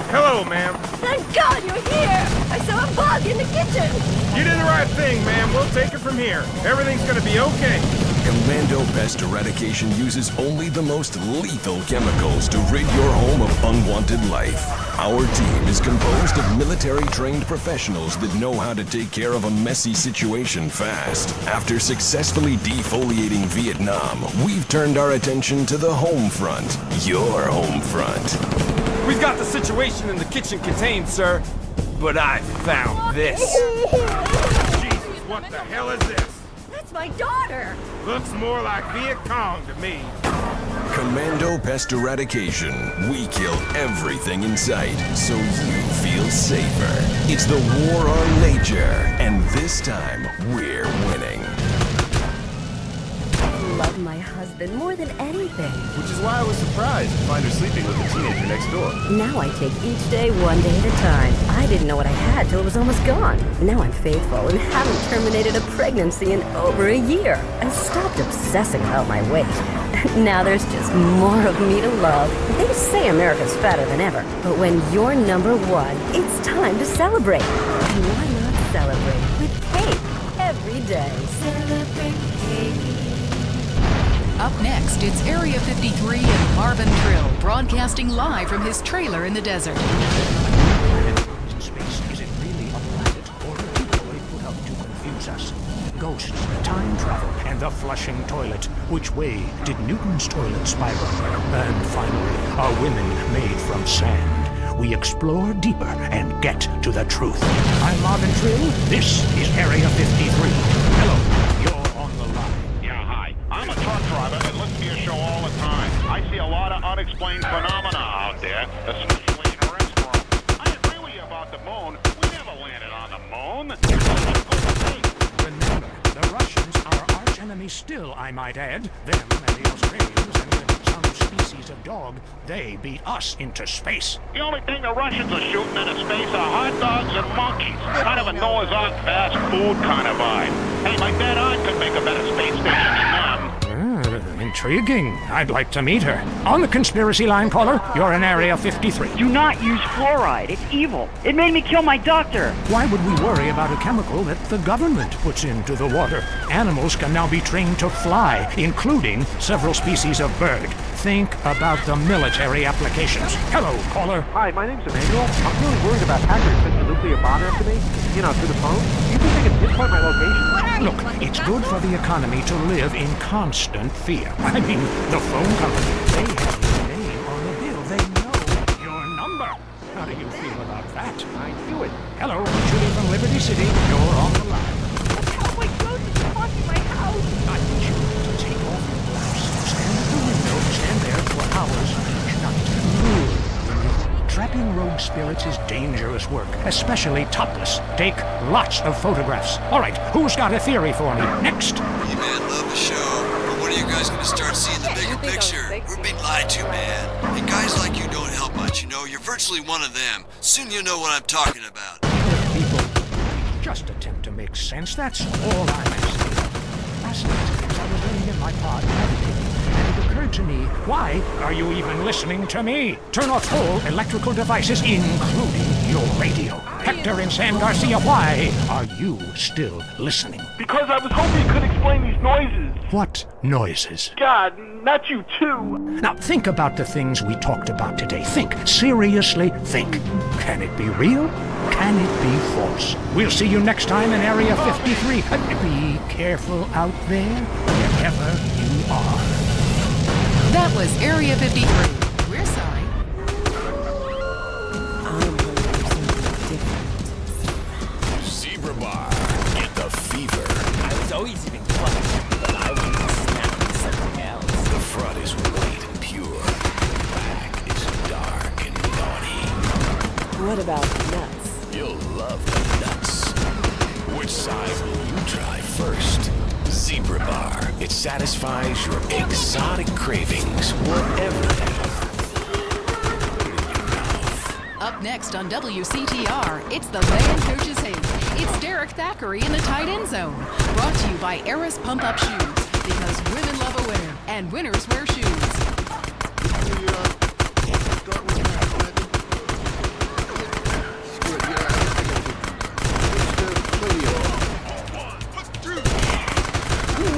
Hello, ma'am. Thank God you're here! I saw a bug in the kitchen! You did the right thing, ma'am. We'll take it from here. Everything's gonna be okay. Commando Pest Eradication uses only the most lethal chemicals to rid your home of unwanted life. Our team is composed of military-trained professionals that know how to take care of a messy situation fast. After successfully defoliating Vietnam, we've turned our attention to the home front. Your home front. We've got the situation in the kitchen contained, sir. But I found this. Jesus, what the hell is this? That's my daughter! Looks more like Viet Cong to me. Commando Pest Eradication. We kill everything in sight, so you feel safer. It's the war on nature, and this time, we're winning. I love my husband more than anything. Which is why I was surprised to find her sleeping with the teenager next door. Now I take each day one day at a time. I didn't know what I had till it was almost gone. Now I'm faithful and haven't terminated a pregnancy in over a year. I stopped obsessing about my weight. Now there's just more of me to love. They say America's fatter than ever. But when you're number one, it's time to celebrate. And why not celebrate with cake every day? Celebrate cake. Up next, it's Area 53 and Marvin Trill, broadcasting live from his trailer in the desert. Space, is it really a planet or a decoy put up to confuse us? Ghosts, time travel, and the flushing toilet. Which way did Newton's toilet spiral? And finally, are women made from sand? We explore deeper and get to the truth. I'm Marvin Trill. This is Area 53. Hello, you're on the line. Yeah, hi. I'm a truck driver and listen to your show all the time. I see a lot of unexplained phenomena out there, especially in restaurants. I agree with you about the moon. We never landed on the moon. Remember, the Russians are our arch enemy still, I might add. Them and the Australians and some species of dog, they beat us into space. The only thing the Russians are shooting into space are hot dogs and monkeys. Kind of a Noah's Ark fast food kind of vibe. Hey, my dead aunt could make a better space station than them. Intriguing. I'd like to meet her. On the conspiracy line, caller, you're in Area 53. Do not use fluoride. It's evil. It made me kill my doctor. Why would we worry about a chemical that the government puts into the water? Animals can now be trained to fly, including several species of bird. Think about the military applications. Hello, caller. Hi, my name's Emmanuel. I'm really worried about hackers sending a nuclear bomb after me. You know, through the phone. Do you think they can pinpoint my location? Look, it's good for the economy to live in constant fear. I mean, the phone company, they have your name on the bill. They know your number. How do you feel about that? I do it. Hello, Julie from Liberty City. You're on the line. Oh, my ghost is haunting my house. I need you to take off your blouse. Stand at the window. Stand there for hours. Shut. Trapping rogue spirits is dangerous work, especially topless. Take lots of photographs. All right, who's got a theory for me? Next. Hey, man, love the show. But when are you guys going to start seeing the bigger picture? We're being lied to, man. And guys like you don't help much, you know? You're virtually one of them. Soon you'll know what I'm talking about. People, just attempt to make sense. That's all I'm asking. tripod meditating, and it occurred to me, why are you even listening to me? Turn off all electrical devices, including your radio. Hector and San Garcia, why are you still listening? Because I was hoping you could explain these noises. What noises? God, not you too. Now think about the things we talked about today. Think. Seriously, think. Can it be real? Can it be false? We'll see you next time in Area 53. Be careful out there, wherever you are. That was Area 53. We're sorry. Zebra Bar. Get the fever. I was always eating fun, but I wanted to snack with something else. The front is white and pure. The back is dark and naughty. What about nuts? You'll love the nuts. Which side will you try first? Zebra Bar. It satisfies your exotic cravings, whatever they are. Up next on WCTR, it's the Man Coaches Hate. It's Derek Thackeray in the tight end zone. Brought to you by Eris Pump Up Shoes. Because women love a winner, and winners wear shoes.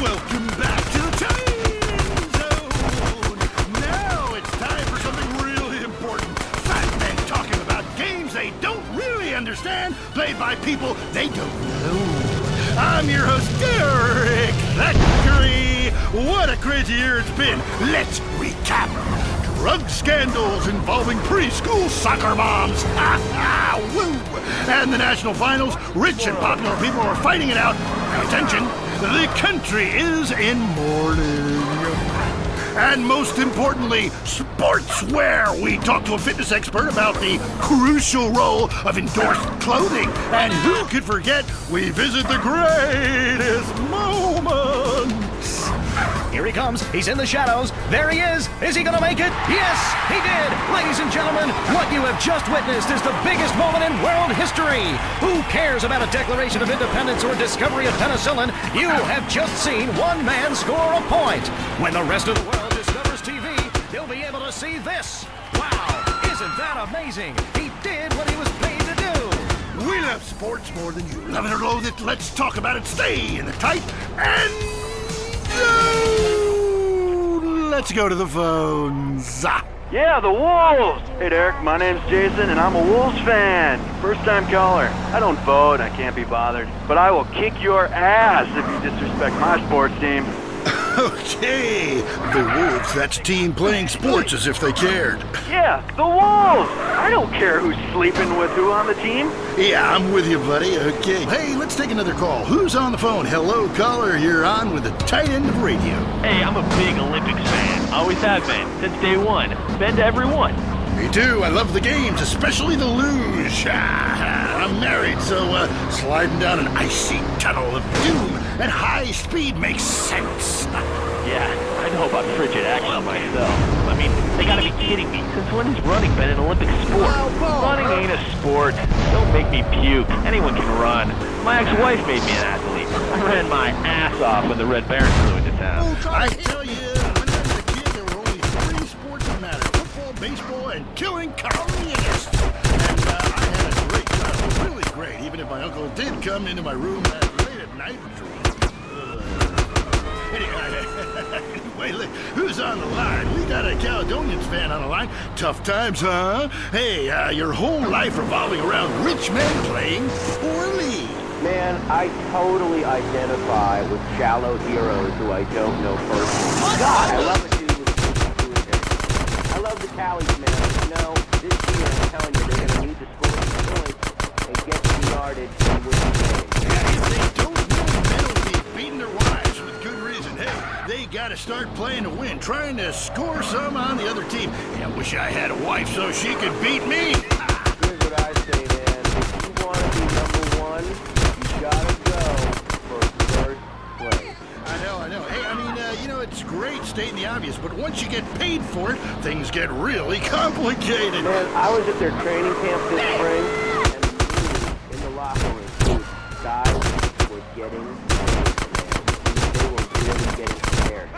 Welcome back to the time zone. Now it's time for something really important. Fat men talking about games they don't really understand, played by people they don't know. I'm your host, Derek Thackeray. What a crazy year it's been. Let's recap. Drug scandals involving preschool soccer moms. Ha ha! Woo! And the national finals, rich and popular people are fighting it out. Pay attention. The country is in mourning. And most importantly, sportswear. We talked to a fitness expert about the crucial role of endorsed clothing. And who could forget, we visit the greatest moments. Here he comes. He's in the shadows. There he is. Is he going to make it? Yes, he did. Ladies and gentlemen, what you have just witnessed is the biggest moment in world history. Who cares about a Declaration of Independence or discovery of penicillin? You have just seen one man score a point. When the rest of the world discovers TV, they'll be able to see this. Wow, isn't that amazing? He did what he was paid to do. We love sports more than you. Love it or loathe it, let's talk about it. Stay in the tight and... let's go to the phones. Yeah, the Wolves! Hey, Derek, my name's Jason, and I'm a Wolves fan. First-time caller. I don't vote, I can't be bothered. But I will kick your ass if you disrespect my sports team. Okay, the Wolves, that's a team playing sports as if they cared. Yeah, the Wolves! I don't care who's sleeping with who on the team. Yeah, I'm with you, buddy. Okay. Hey, let's take another call. Who's on the phone? Hello, caller. You're on with the tight end of radio. Hey, I'm a big Olympics fan. Always have been, since day one. Been to every one. Me too. I love the games, especially the luge. I'm married, so sliding down an icy tunnel of doom at high speed makes sense. Yeah, I know about frigid action myself. I mean, they gotta be kidding me. Since when has running been an Olympic sport? Running ain't a sport. Don't make me puke. Anyone can run. My ex-wife made me an athlete. I ran my ass off when the Red Baron flew into town. I tell you, when I was a kid, there were only 3 sports that mattered. Football, baseball, and killing communists. And I had a great childhood, really great, even if my uncle did come into my room late at night and drink. Anyway, look, who's on the line? We got a Caledonians fan on the line. Tough times, huh? Hey, your whole life revolving around rich men playing poorly. Man, I totally identify with shallow heroes who I don't know personally. God, I love a dude with I love the tallies, man. You know, this year, I'm telling you, they're going to need to score some points and get some yardage and win the game. Yeah, if they don't win, they'll be beating their wives with good reason. Hey, they got to start playing to win, trying to score some on the other team. Yeah, I wish I had a wife so she could beat me. Here's what I say, man. If you want to be number one, you gotta go for first place. I know. Hey, I mean, you know, it's great stating the obvious, but once you get paid for it, things get really complicated. Man, I was at their training camp this spring, and in the locker room, guys were getting, they were really getting scared.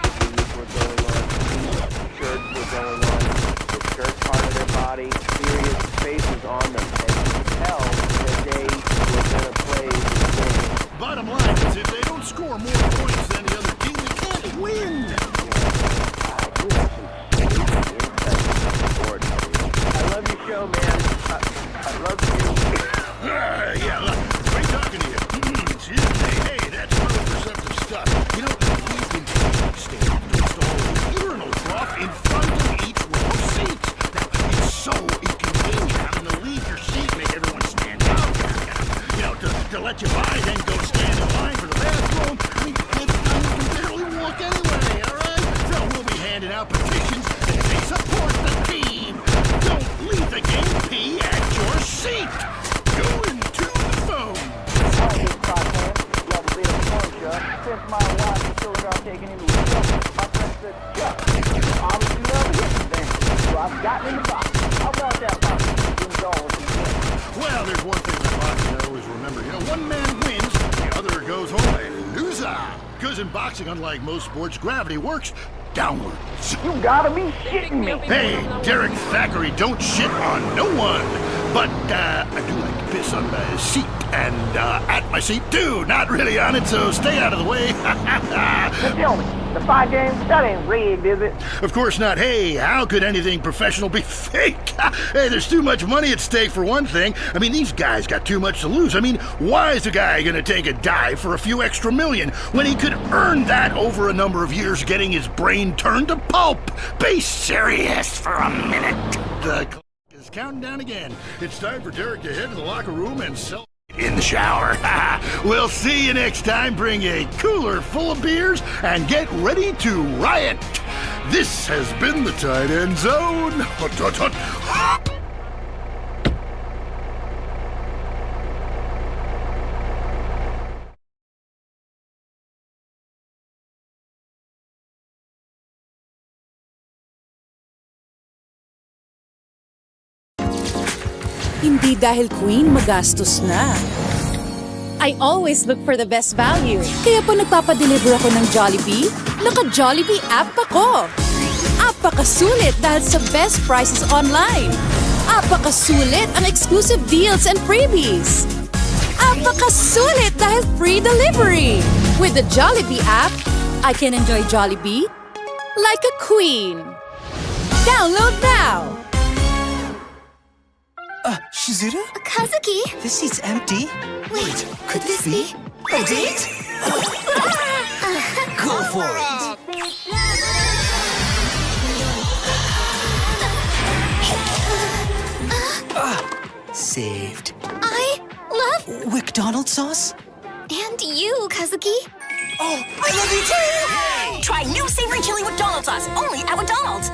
competitions, they support the team. Don't leave the game pee at your seat. Going to the phone. Since my wife and children are taking him to my friend said, Chuck, obviously love him then. So I've gotten in the box. How about that box? Well, there's one thing that boxing I always remember. One man wins, the other goes home and loser. Because in boxing, unlike most sports, gravity works downwards. You gotta be shitting me. Hey, Derek Thackeray, don't shit on no one. But I do like to piss on my seat and at my seat too. Not really on it, so stay out of the way. But tell me, the fight game, that ain't rigged, is it? Of course not. Hey, how could anything professional be fake? Hey, there's too much money at stake for one thing. I mean, these guys got too much to lose. I mean, why is a guy gonna take a dive for a few extra million when he could earn that over a number of years getting his brain turned to pulp? Be serious for a minute. The clock is counting down again. It's time for Derek to head to the locker room and celebrate in the shower. We'll see you next time. Bring a cooler full of beers and get ready to riot. This has been the Tight End Zone. Hut, hut, hut. Hindi dahil queen, magastos na. I always look for the best value. Kaya pa nagpapadeliver ako ng Jollibee, naka-Jollibee app ako. Apakasulit dahil sa best prices online. Apakasulit ang exclusive deals and freebies. Apakasulit dahil free delivery. With the Jollibee app, I can enjoy Jollibee like a queen. Download now! Shizuru? Kazuki? This seat's empty. Wait, could this be a date? Go for it. Saved. I love McDonald's sauce? And you, Kazuki. Oh, I love you too! Try new savory chili McDonald's sauce, only at McDonald's.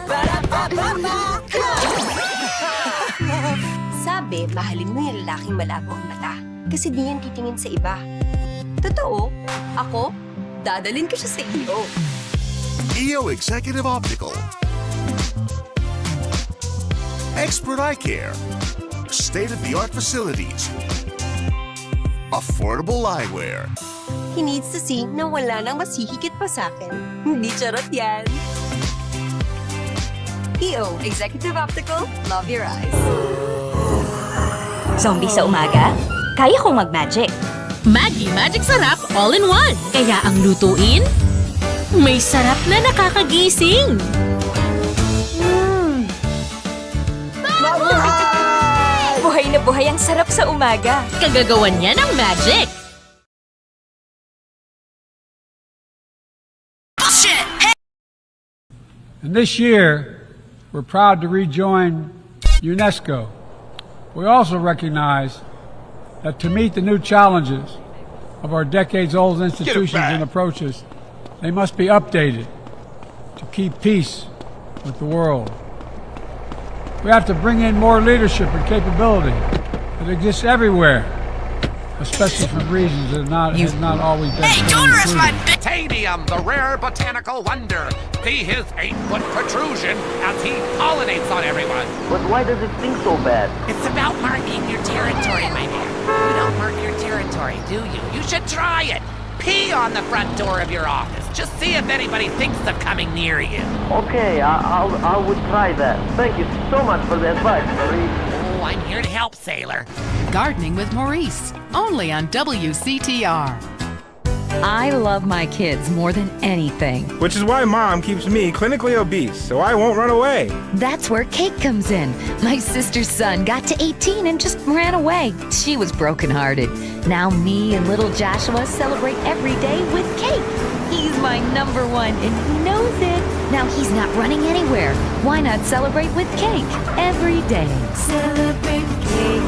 Sabi, mahalin mo yung lalaking malabo ang mata. Kasi di yan titingin sa iba. Totoo, ako, dadalhin ko siya sa EO. EO Executive Optical. Expert eye care. State-of-the-art facilities. Affordable eyewear. He needs to see na wala nang mas hihigit pa sa akin. Hindi charot yan. EO Executive Optical, love your eyes. Zombie sa umaga? Kaya kong mag-magic. Maggi Magic Sarap All-in-One. Kaya ang lutuin, may sarap na nakakagising. Buhay na buhay ang sarap sa umaga. Kagagawan niya ng magic. And this year, we're proud to rejoin UNESCO. We also recognize that to meet the new challenges of our decades-old institutions and approaches, they must be updated to keep peace with the world. We have to bring in more leadership and capability that exists everywhere, especially from regions that have not always been. Hey, don't arrest my Titanium, the rare botanical wonder. See his 8-foot protrusion as he pollinates on everyone. But why does it stink so bad? It's about marking your territory, my man. You don't mark your territory, do you? You should try it. Pee on the front door of your office. Just see if anybody thinks of coming near you. Okay, I would try that. Thank you so much for the advice, Maurice. Oh, I'm here to help, sailor. Gardening with Maurice, only on WCTR. I love my kids more than anything. Which is why Mom keeps me clinically obese, so I won't run away. That's where cake comes in. My sister's son got to 18 and just ran away. She was brokenhearted. Now me and little Joshua celebrate every day with cake. He's my number one and he knows it. Now he's not running anywhere. Why not celebrate with cake every day? Celebrate cake.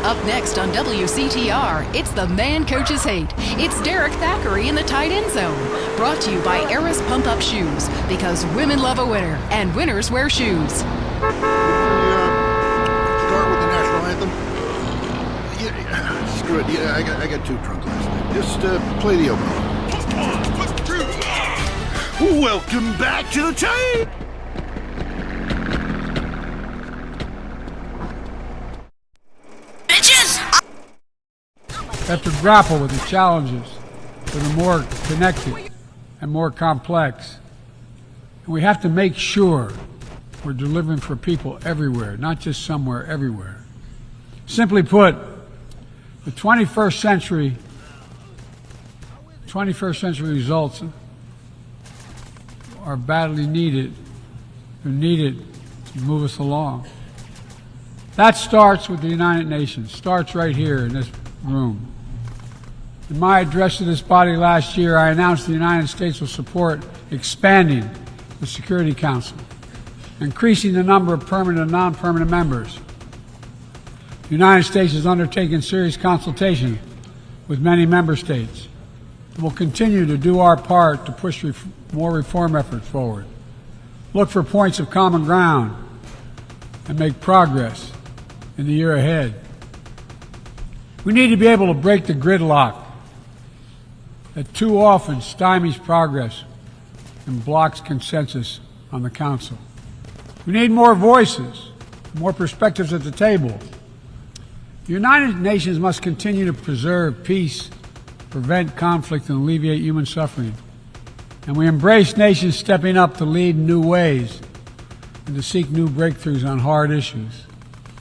Up next on WCTR, it's The Man Coaches Hate. It's Derek Thackeray in the tight end zone. Brought to you by Eris Pump Up Shoes, because women love a winner, and winners wear shoes. Start with the national anthem. Screw it. Yeah, I got too drunk last night. Just play the opening. Welcome back to the tape. Have to grapple with the challenges that are more connected and more complex. And we have to make sure we're delivering for people everywhere, not just somewhere, everywhere. Simply put, the 21st century results are badly needed. They're needed to move us along. That starts with the United Nations, starts right here in this room. In my address to this body last year, I announced the United States will support expanding the Security Council, increasing the number of permanent and non-permanent members. The United States has undertaken serious consultation with many member states and will continue to do our part to push more reform efforts forward, look for points of common ground, and make progress in the year ahead. We need to be able to break the gridlock that too often stymies progress and blocks consensus on the Council. We need more voices, more perspectives at the table. The United Nations must continue to preserve peace, prevent conflict, and alleviate human suffering. And we embrace nations stepping up to lead in new ways and to seek new breakthroughs on hard issues.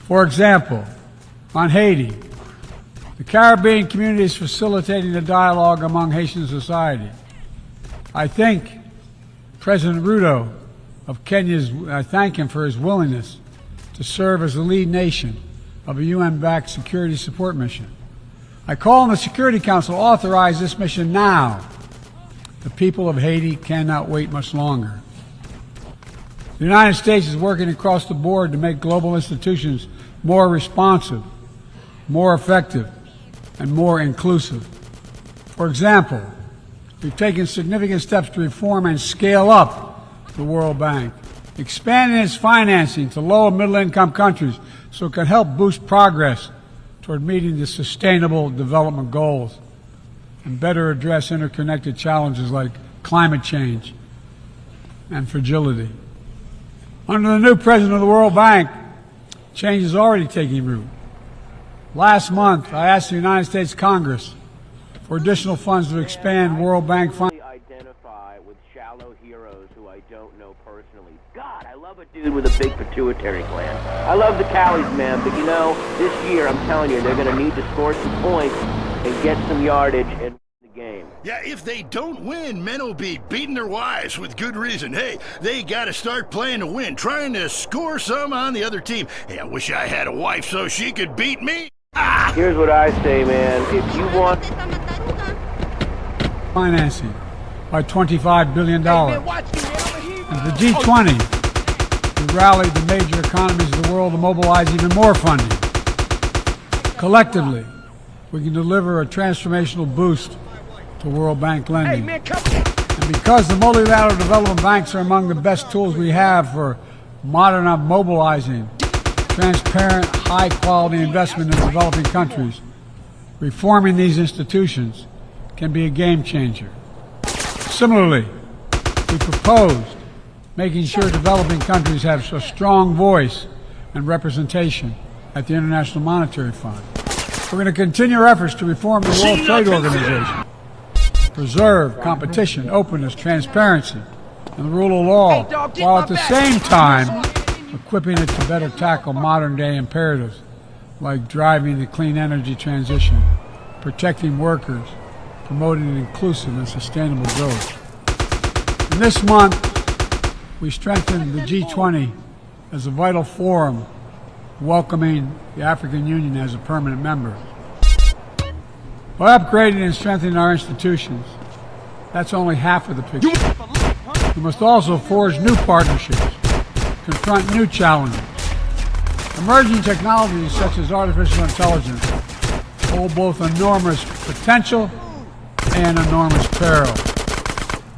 For example, on Haiti, the Caribbean community is facilitating a dialogue among Haitian society. I thank President Ruto of Kenya, I thank him for his willingness to serve as the lead nation of a UN-backed security support mission. I call on the Security Council to authorize this mission now. The people of Haiti cannot wait much longer. The United States is working across the board to make global institutions more responsive, more effective, and more inclusive. For example, we've taken significant steps to reform and scale up the World Bank, expanding its financing to low and middle-income countries so it can help boost progress toward meeting the Sustainable Development Goals and better address interconnected challenges like climate change and fragility. Under the new president of the World Bank, change is already taking root. Last month, I asked the United States Congress for additional funds to expand World Bank funding. Identify with shallow heroes who I don't know personally. God, I love a dude with a big pituitary gland. I love the Callies, man, but you know, this year, I'm telling you, they're going to need to score some points and get some yardage and win the game. Yeah, if they don't win, men will be beating their wives with good reason. Hey, they got to start playing to win, trying to score some on the other team. Hey, I wish I had a wife so she could beat me. Ah! Here's what I say, man. If you want financing by $25 billion. And the G20, we rallied the major economies of the world to mobilize even more funding. Collectively, we can deliver a transformational boost to World Bank lending. And because the multilateral development banks are among the best tools we have for mobilizing transparent, high-quality investment in developing countries, reforming these institutions can be a game changer. Similarly, we proposed making sure developing countries have a strong voice and representation at the International Monetary Fund. We're going to continue our efforts to reform the World Trade Organization, preserve competition, openness, transparency, and the rule of law, while at the same time equipping it to better tackle modern-day imperatives like driving the clean energy transition, protecting workers, promoting inclusive and sustainable growth. And this month, we strengthened the G20 as a vital forum, welcoming the African Union as a permanent member. By upgrading and strengthening our institutions, that's only half of the picture. We must also forge new partnerships, confront new challenges, Emerging technologies such as artificial intelligence hold both enormous potential and enormous peril.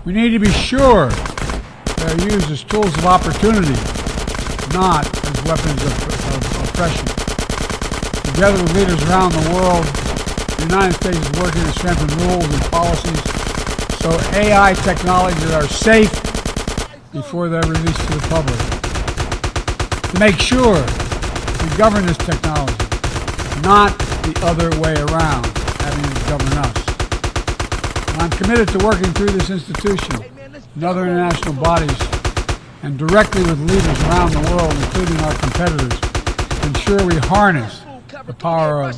We need to be sure they are used as tools of opportunity, not as weapons of oppression. Together with leaders around the world, the United States is working to strengthen rules and policies so AI technologies are safe before they're released to the public. To make sure we govern this technology, not the other way around, having it govern us. And I'm committed to working through this institution and other international bodies and directly with leaders around the world, including our competitors, to ensure we harness the power of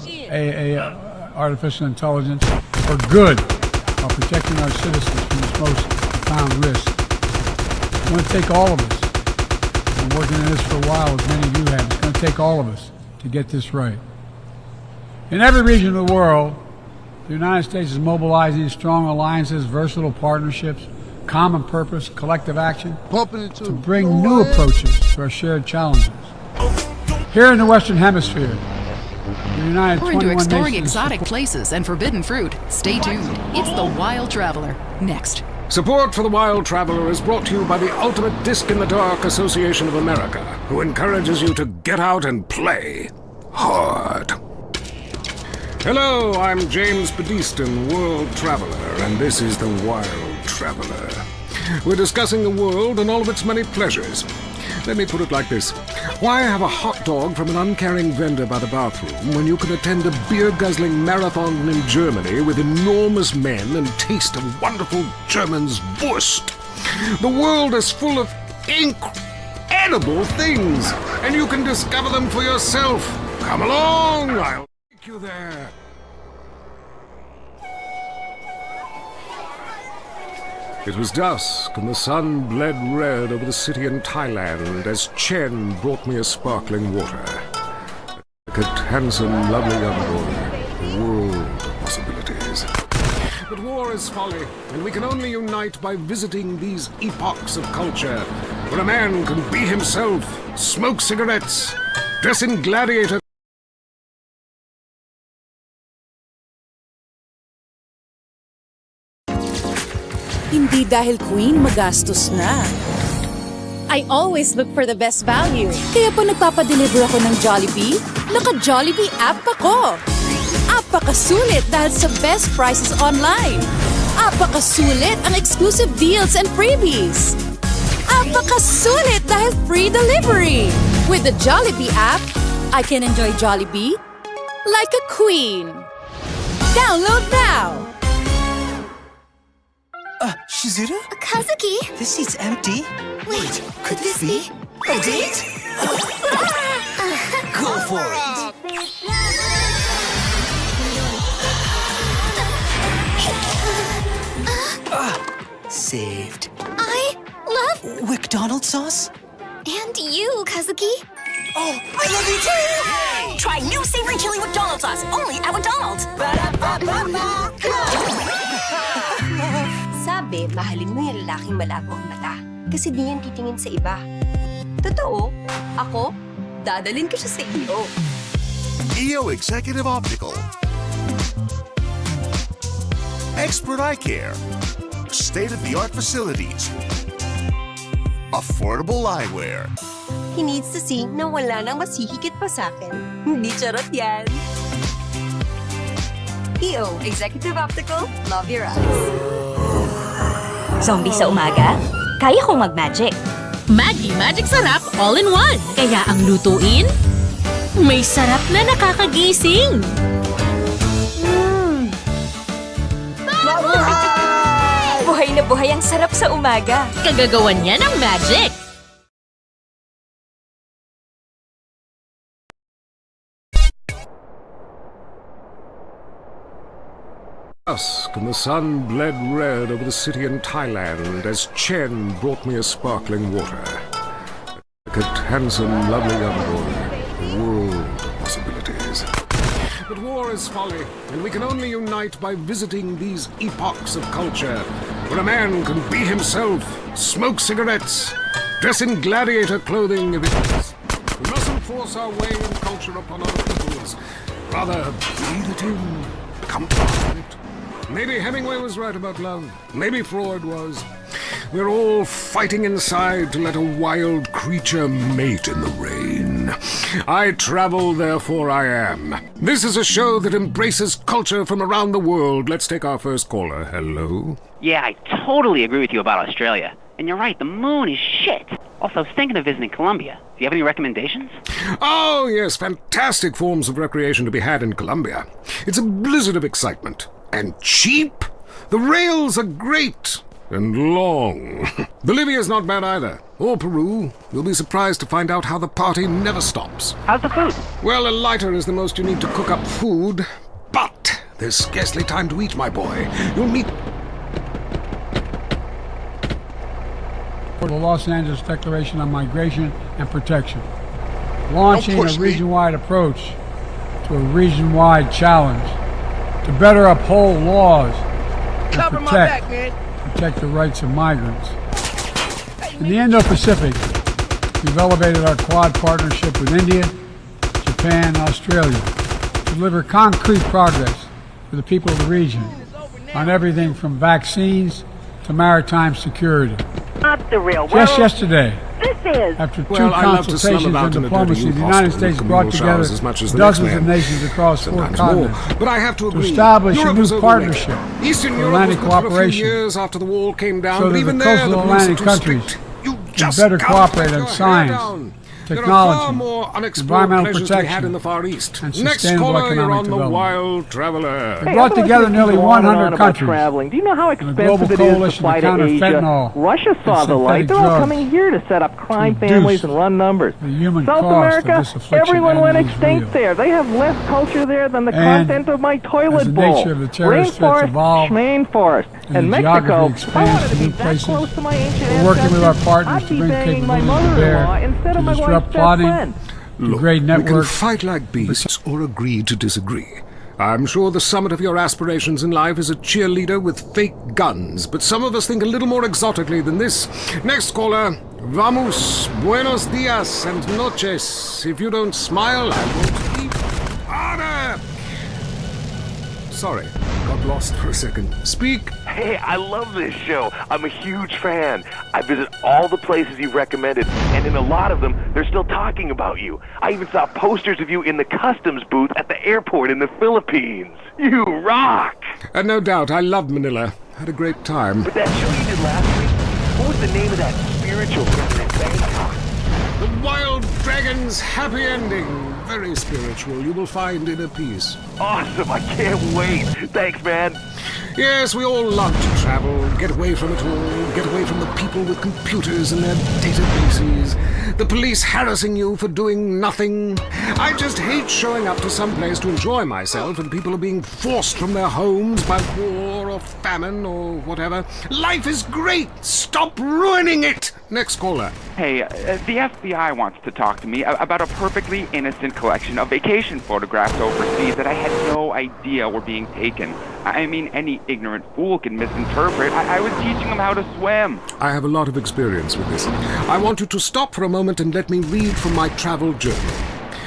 artificial intelligence for good while protecting our citizens from its most profound risk. It's going to take all of us. I've been working on this for a while, as many of you have. It's going to take all of us to get this right. In every region of the world, the United States is mobilizing strong alliances, versatile partnerships, common purpose, collective action to bring new approaches to our shared challenges. Here in the Western Hemisphere, the United We're into 21 exploring nations exotic places and forbidden fruit. Stay tuned. It's The Wild Traveler. Next. Support for The Wild Traveler is brought to you by the Ultimate Disc in the Dark Association of America, who encourages you to get out and play hard. Hello, I'm James Pedestin, World Traveler, and this is The Wild Traveler. We're discussing the world and all of its many pleasures. Let me put it like this. Why have a hot dog from an uncaring vendor by the bathroom when you can attend a beer-guzzling marathon in Germany with enormous men and taste a wonderful German's Wurst? The world is full of incredible things, and you can discover them for yourself. Come along, I'll take you there. It was dusk, and the sun bled red over the city in Thailand as Chen brought me a sparkling water. A delicate, handsome, lovely young boy. A world of possibilities. But war is folly, and we can only unite by visiting these epochs of culture, where a man can be himself, smoke cigarettes, dress in gladiator. Hindi dahil queen magastos na. I always look for the best value. Kaya po nagpapadeliver ako ng Jollibee, naka-Jollibee app ako. Apakasulit dahil sa best prices online. Apakasulit ang exclusive deals and freebies. Apakasulit dahil free delivery. With the Jollibee app, I can enjoy Jollibee like a queen. Download now! Shizuru? Kazuki? This seat's empty. Wait, Could this be a date? Go for it! Saved. I love McDonald's sauce? and you, Kazuki. Oh, I love you too! Try new savory chili with Donald sauce, only at McDonald's. Sabi, mahalin mo yung lalaking malabo ang mata. Kasi di yan titingin sa iba. Totoo, ako, dadalhin ko siya sa iyo. EO Executive Optical. Expert eye care. State-of-the-art facilities. Affordable eyewear. He needs to see na wala nang masihigit pa sa akin. Hindi charot yan. EO Executive Optical, love your eyes. Zombie sa umaga? Kaya kong mag-magic. Maggi Magic Sarap All-in-One. Kaya ang lutuin, may sarap na nakakagising. Buhay na buhay ang sarap sa umaga. Kagagawan niya ng magic. Dusk, and the sun bled red over the city in Thailand as Chen brought me a sparkling water. A delicate, handsome, lovely young boy. A world of possibilities. But war is folly, and we can only unite by visiting these epochs of culture, where a man can be himself, smoke cigarettes, dress in gladiator clothing if it is. We mustn't force our way and culture upon other peoples. Rather, breathe it in, comfort it. Maybe Hemingway was right about love. Maybe Freud was. We're all fighting inside to let a wild creature mate in the rain. I travel, therefore I am. This is a show that embraces culture from around the world. Let's take our first caller. Hello? Yeah, I totally agree with you about Australia. And you're right, the moon is shit. Also, I was thinking of visiting Colombia. Do you have any recommendations? Oh, yes, fantastic forms of recreation to be had in Colombia. It's a blizzard of excitement. And cheap. The rails are great. And long. Bolivia's not bad either. Or Peru. You'll be surprised to find out how the party never stops. How's the food? Well, a lighter is the most you need to cook up food. But there's scarcely time to eat, my boy. You'll meet... For the Los Angeles Declaration on Migration and Protection, launching a region-wide approach to a region-wide challenge to better uphold laws and protect the rights of migrants. In the Indo-Pacific, we've elevated our Quad partnership with India, Japan, and Australia to deliver concrete progress for the people of the region on everything from vaccines to maritime security. Not the real world. Just yesterday, This is. after two consultations and diplomacy, the United States brought together dozens of nations across four continents But I have to agree. establish a Europe new was partnership overrated. Eastern for Europe Atlantic was good for a few cooperation years after the wall came down, so but that even the there, coastal the police are Atlantic too countries strict. can better cooperate on science, There are far more technology, unexplored environmental pleasures to be had in protection, the Far East. and Next sustainable caller, you're economic on the development. Wild Traveler. They brought together nearly 100 countries Traveling. Do you know how in a expensive global it is to coalition fly to to counter Asia? fentanyl Russia saw and the light. synthetic They're all drugs coming here to set up crime to reduce families and run numbers. the human South cost America, of this affliction. everyone went and it is extinct real. there. They have less culture there than the And content of my as toilet the bowl. nature of the terrorist threats Rainforest, evolve Schmainforest, and and the Mexico. geography If I wanted expands to to be new that places, close to my ancient we're working with our ancestors, partners I'd to be bring banging my capabilities to bear mother-in-law instead to of my disrupt wife's best plotting, friend. degrade We can networks, fight like beasts or agree to disagree. I'm sure the summit of your aspirations in life is a cheerleader with fake guns, but some of us think a little more exotically than this. Next caller, vamos, buenos dias and noches. If you don't smile, I won't speak. Harder! Sorry, got lost for a second. Speak. Hey, I love this show. I'm a huge fan. I visit all the places you recommended, and in a lot of them, they're still talking about you. I even saw posters of you in the customs booth at the airport in the Philippines. You rock! And no doubt, I loved Manila. Had a great time. But that show you did last week, what was the name of that spiritual thing in Bangkok? The Wild Dragon's Happy Ending. Very spiritual. You will find inner peace. Awesome, I can't wait. Thanks, man. Yes, we all love to travel, get away from it all, get away from the people with computers and their databases, the police harassing you for doing nothing. I just hate showing up to some place to enjoy myself and people are being forced from their homes by war or famine or whatever. Life is great! Stop ruining it! Next caller. Hey, the FBI wants to talk to me about a perfectly innocent collection of vacation photographs overseas that I had no idea were being taken. I mean, any ignorant fool can misinterpret. I was teaching them how to swim. I have a lot of experience with this. I want you to stop for a moment and let me read from my travel journal.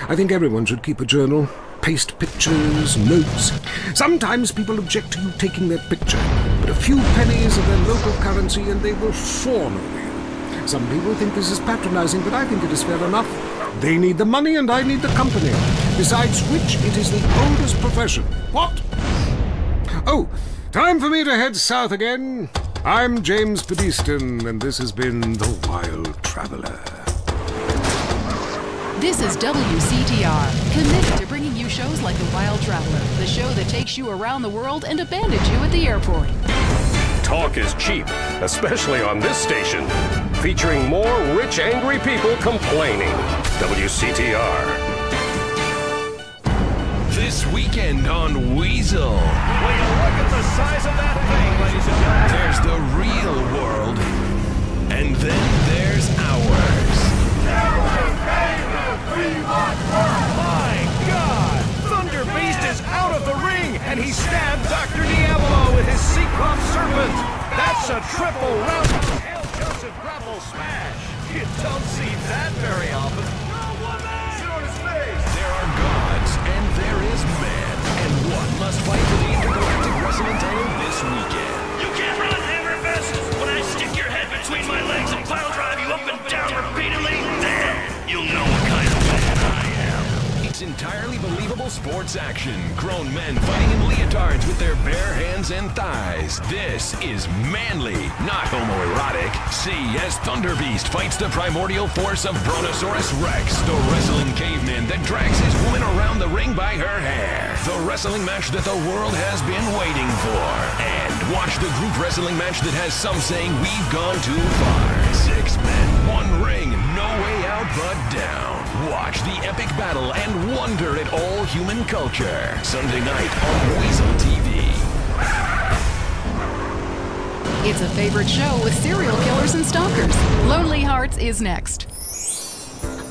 I think everyone should keep a journal. Paste pictures, notes. Sometimes people object to you taking their picture, but a few pennies of their local currency and they will fawn over you. Some people think this is patronizing, but I think it is fair enough. They need the money and I need the company. Besides which, it is the oldest profession. What? Oh, time for me to head south again. I'm James Pedeston, and this has been The Wild Traveler. This is WCTR, committed to bringing you shows like The Wild Traveler, the show that takes you around the world and abandons you at the airport. Talk is cheap, especially on this station, featuring more rich, angry people complaining. WCTR. This weekend on Weasel. Will you look at the size of that thing, ladies and gentlemen? There's the real world, and then there's ours. My God! Thunder Beast is out of the ring, and he stabbed Dr. Diablo with his Cyclops serpent. That's a triple roundhouse Hail Joseph grapple smash. You don't see that very often. One must fight for the Intergalactic Wrestling title this weekend. You can't run Hammerfest when I stick your head between my legs and pile drive you up and down repeatedly. Then you'll know what kind of man I am. It's entirely believable sports action. Grown men fighting in leotards with their bare hands and thighs. This is manly, not homoerotic. See as Thunder Beast fights the primordial force of Brontosaurus Rex, the wrestling caveman that drags his woman around the ring by her hair. The wrestling match that the world has been waiting for. And watch the group wrestling match that has some saying we've gone too far. 6 men, 1 ring, no way out but down. Watch the epic battle and wonder at all human culture. Sunday night on Weasel TV. It's a favorite show with serial killers and stalkers. Lonely Hearts is next.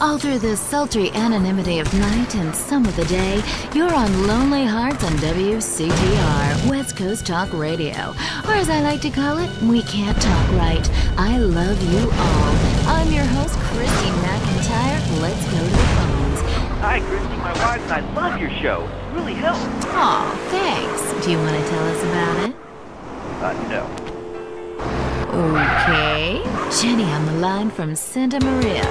All through the sultry anonymity of night and some of the day, you're on Lonely Hearts on WCTR, West Coast Talk Radio. Or as I like to call it, We Can't Talk Right. I love you all. I'm your host, Christy McIntyre. Let's go to the phones. Hi, Christy. My wife and I love your show. It really helps. Aw, thanks. Do you want to tell us about it? No. Okay. Jenny on the line from Santa Maria.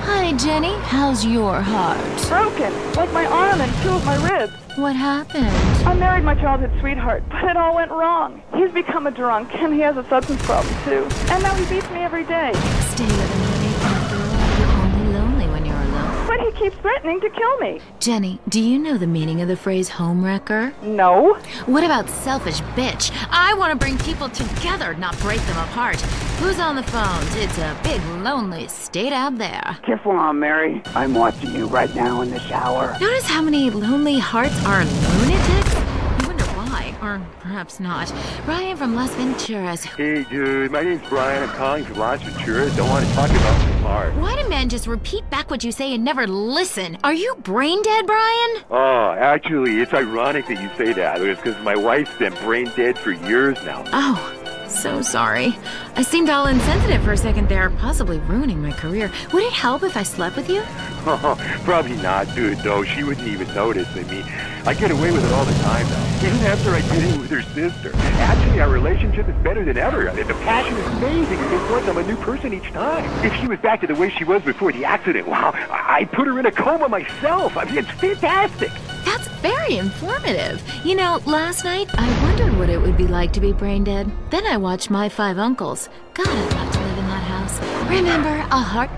Hi, Jenny. How's your heart? Broken, like my arm and 2 of my ribs. What happened? I married my childhood sweetheart, but it all went wrong. He's become a drunk, and he has a substance problem, too. And now he beats me every day. Stay with him, honey. After all, you're only lonely when you're alone. But he keeps threatening to kill me. Jenny, do you know the meaning of the phrase homewrecker? No. What about selfish bitch? I want to bring people together, not break them apart. Who's on the phones? It's a big, lonely state out there. Careful on, Mary. I'm watching you right now in the shower. Notice how many lonely hearts are lunatics? You wonder why, or perhaps not. Brian from Las Venturas. Hey, dude. My name's Brian. I'm calling from Las Venturas. Don't want to talk about the part. Why do men just repeat back what you say and never listen? Are you brain dead, Brian? Oh, actually, it's ironic that you say that. It's because my wife's been brain dead for years now. Oh. So sorry. I seemed all insensitive for a second there, possibly ruining my career. Would it help if I slept with you? Probably not, dude, though. She wouldn't even notice. I mean, I get away with it all the time, though. Even after I did it with her sister. Actually, our relationship is better than ever. The passion is amazing. It's like I'm a new person each time. If she was back to the way she was before the accident, wow, I put her in a coma myself. I mean, it's fantastic. That's very informative. You know, last night I wondered what it would be like to be brain dead. Then I watched My 5 Uncles. God, I'd love to live in that house. Remember, a heart...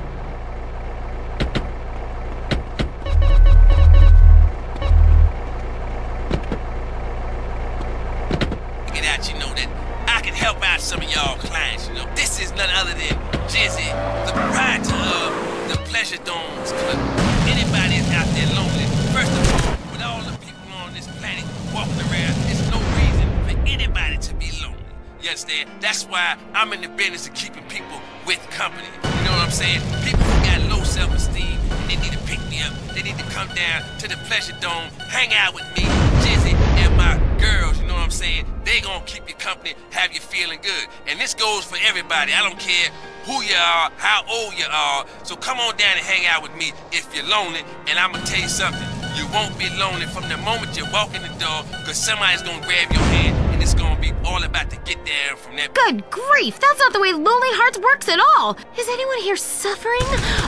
That you know that I can help out some of y'all clients, you know. This is none other than Jizzy, the proprietor of the Pleasure Domes Club. Anybody is out there lonely, first of all, with all the people on this planet walking around, there's no reason for anybody to be lonely. You understand? That's why I'm in the business of keeping people with company. You know what I'm saying? People who got low self-esteem, they need to pick me up. They need to come down to the Pleasure Dome, hang out with me, Jizzy, and my girls, you know what I'm saying? They gonna keep you company, have you feeling good. And this goes for everybody. I don't care who you are, how old you are. So come on down and hang out with me if you're lonely. And I'm gonna tell you something. You won't be lonely from the moment you walk in the door, because somebody's gonna grab your hand, and it's gonna be all about to get there from that. Good grief! That's not the way Lonely Hearts works at all! Is anyone here suffering?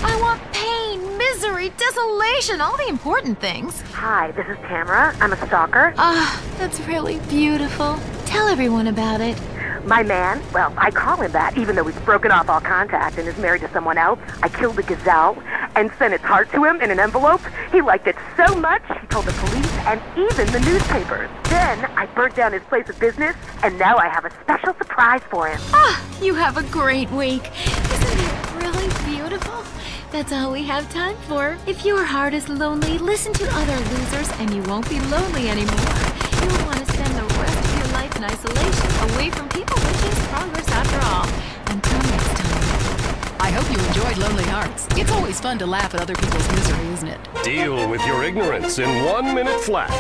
I want pain, misery, desolation, all the important things. Hi, this is Tamara. I'm a stalker. Ah, that's really beautiful. Tell everyone about it. My man, well, I call him that, even though he's broken off all contact and is married to someone else. I killed the gazelle and sent its heart to him in an envelope. He liked it so much, he told the police and even the newspapers. Then I burnt down his place of business, and now I have a special surprise for him. Ah, you have a great week. Isn't it really beautiful? That's all we have time for. If your heart is lonely, listen to other losers and you won't be lonely anymore. You will want to spend the rest of your life in isolation, away from people, which is progress after all. Until next time. I hope you enjoyed Lonely Hearts. It's always fun to laugh at other people's misery, isn't it? Deal with your ignorance in 1 minute flat.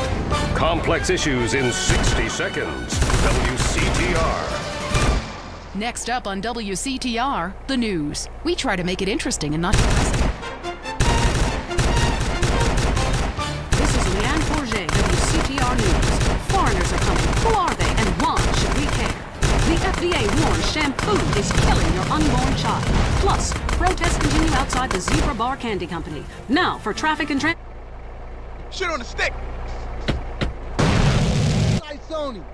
Complex issues in 60 seconds. WCTR. Next up on WCTR, the news. We try to make it interesting and not depressing. This is Leanne Forget, WCTR News. FDA warns shampoo is killing your unborn child. Plus, protests continue outside the Zebra Bar Candy Company. Now for traffic and Shit on the stick! Nice Sony!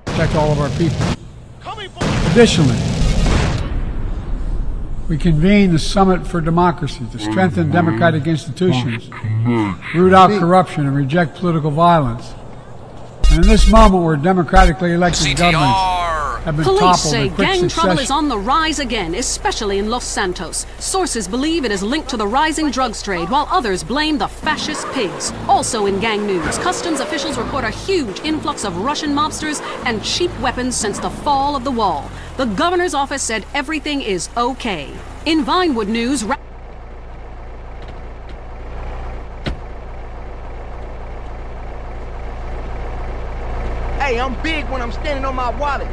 Protect all of our people. Additionally, we convene the Summit for Democracy to strengthen democratic institutions, root out corruption, and reject political violence. And in this moment where democratically elected governments have been Police toppled say in quick gang trouble is succession. on the rise again, especially in Los Santos. Sources believe it is linked to the rising drugs trade, while others blame the fascist pigs. Also in gang news, customs officials report a huge influx of Russian mobsters and cheap weapons since the fall of the wall. The governor's office said everything is okay. In Vinewood news, Hey, I'm big when I'm standing on my wallet.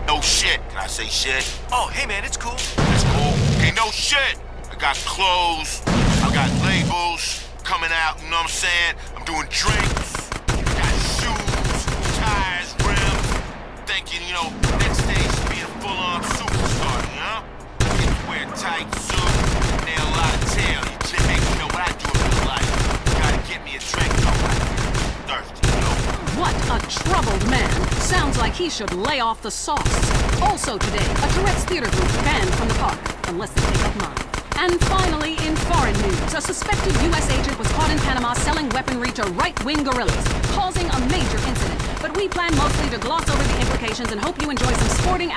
No shit. Can I say shit? Oh, hey man, it's cool. It's cool. Okay, no shit. I got clothes. I got labels coming out, you know what I'm saying? I'm doing drinks. I got shoes, tires, rims. Thinking, you know, next stage being a full-on superstar, you know? Get to wear tight suit, nail a lot of tail. You know what I do in real life. Gotta get me a drink. I'm thirsty, you know? what a troubled man. Sounds like he should lay off the sauce. Also today, a Tourette's theater group banned from the park, unless they take up mine. And finally, in foreign news, a suspected U.S. agent was caught in Panama selling weaponry to right-wing guerrillas, causing a major incident. But we plan mostly to gloss over the implications and hope you enjoy some sporting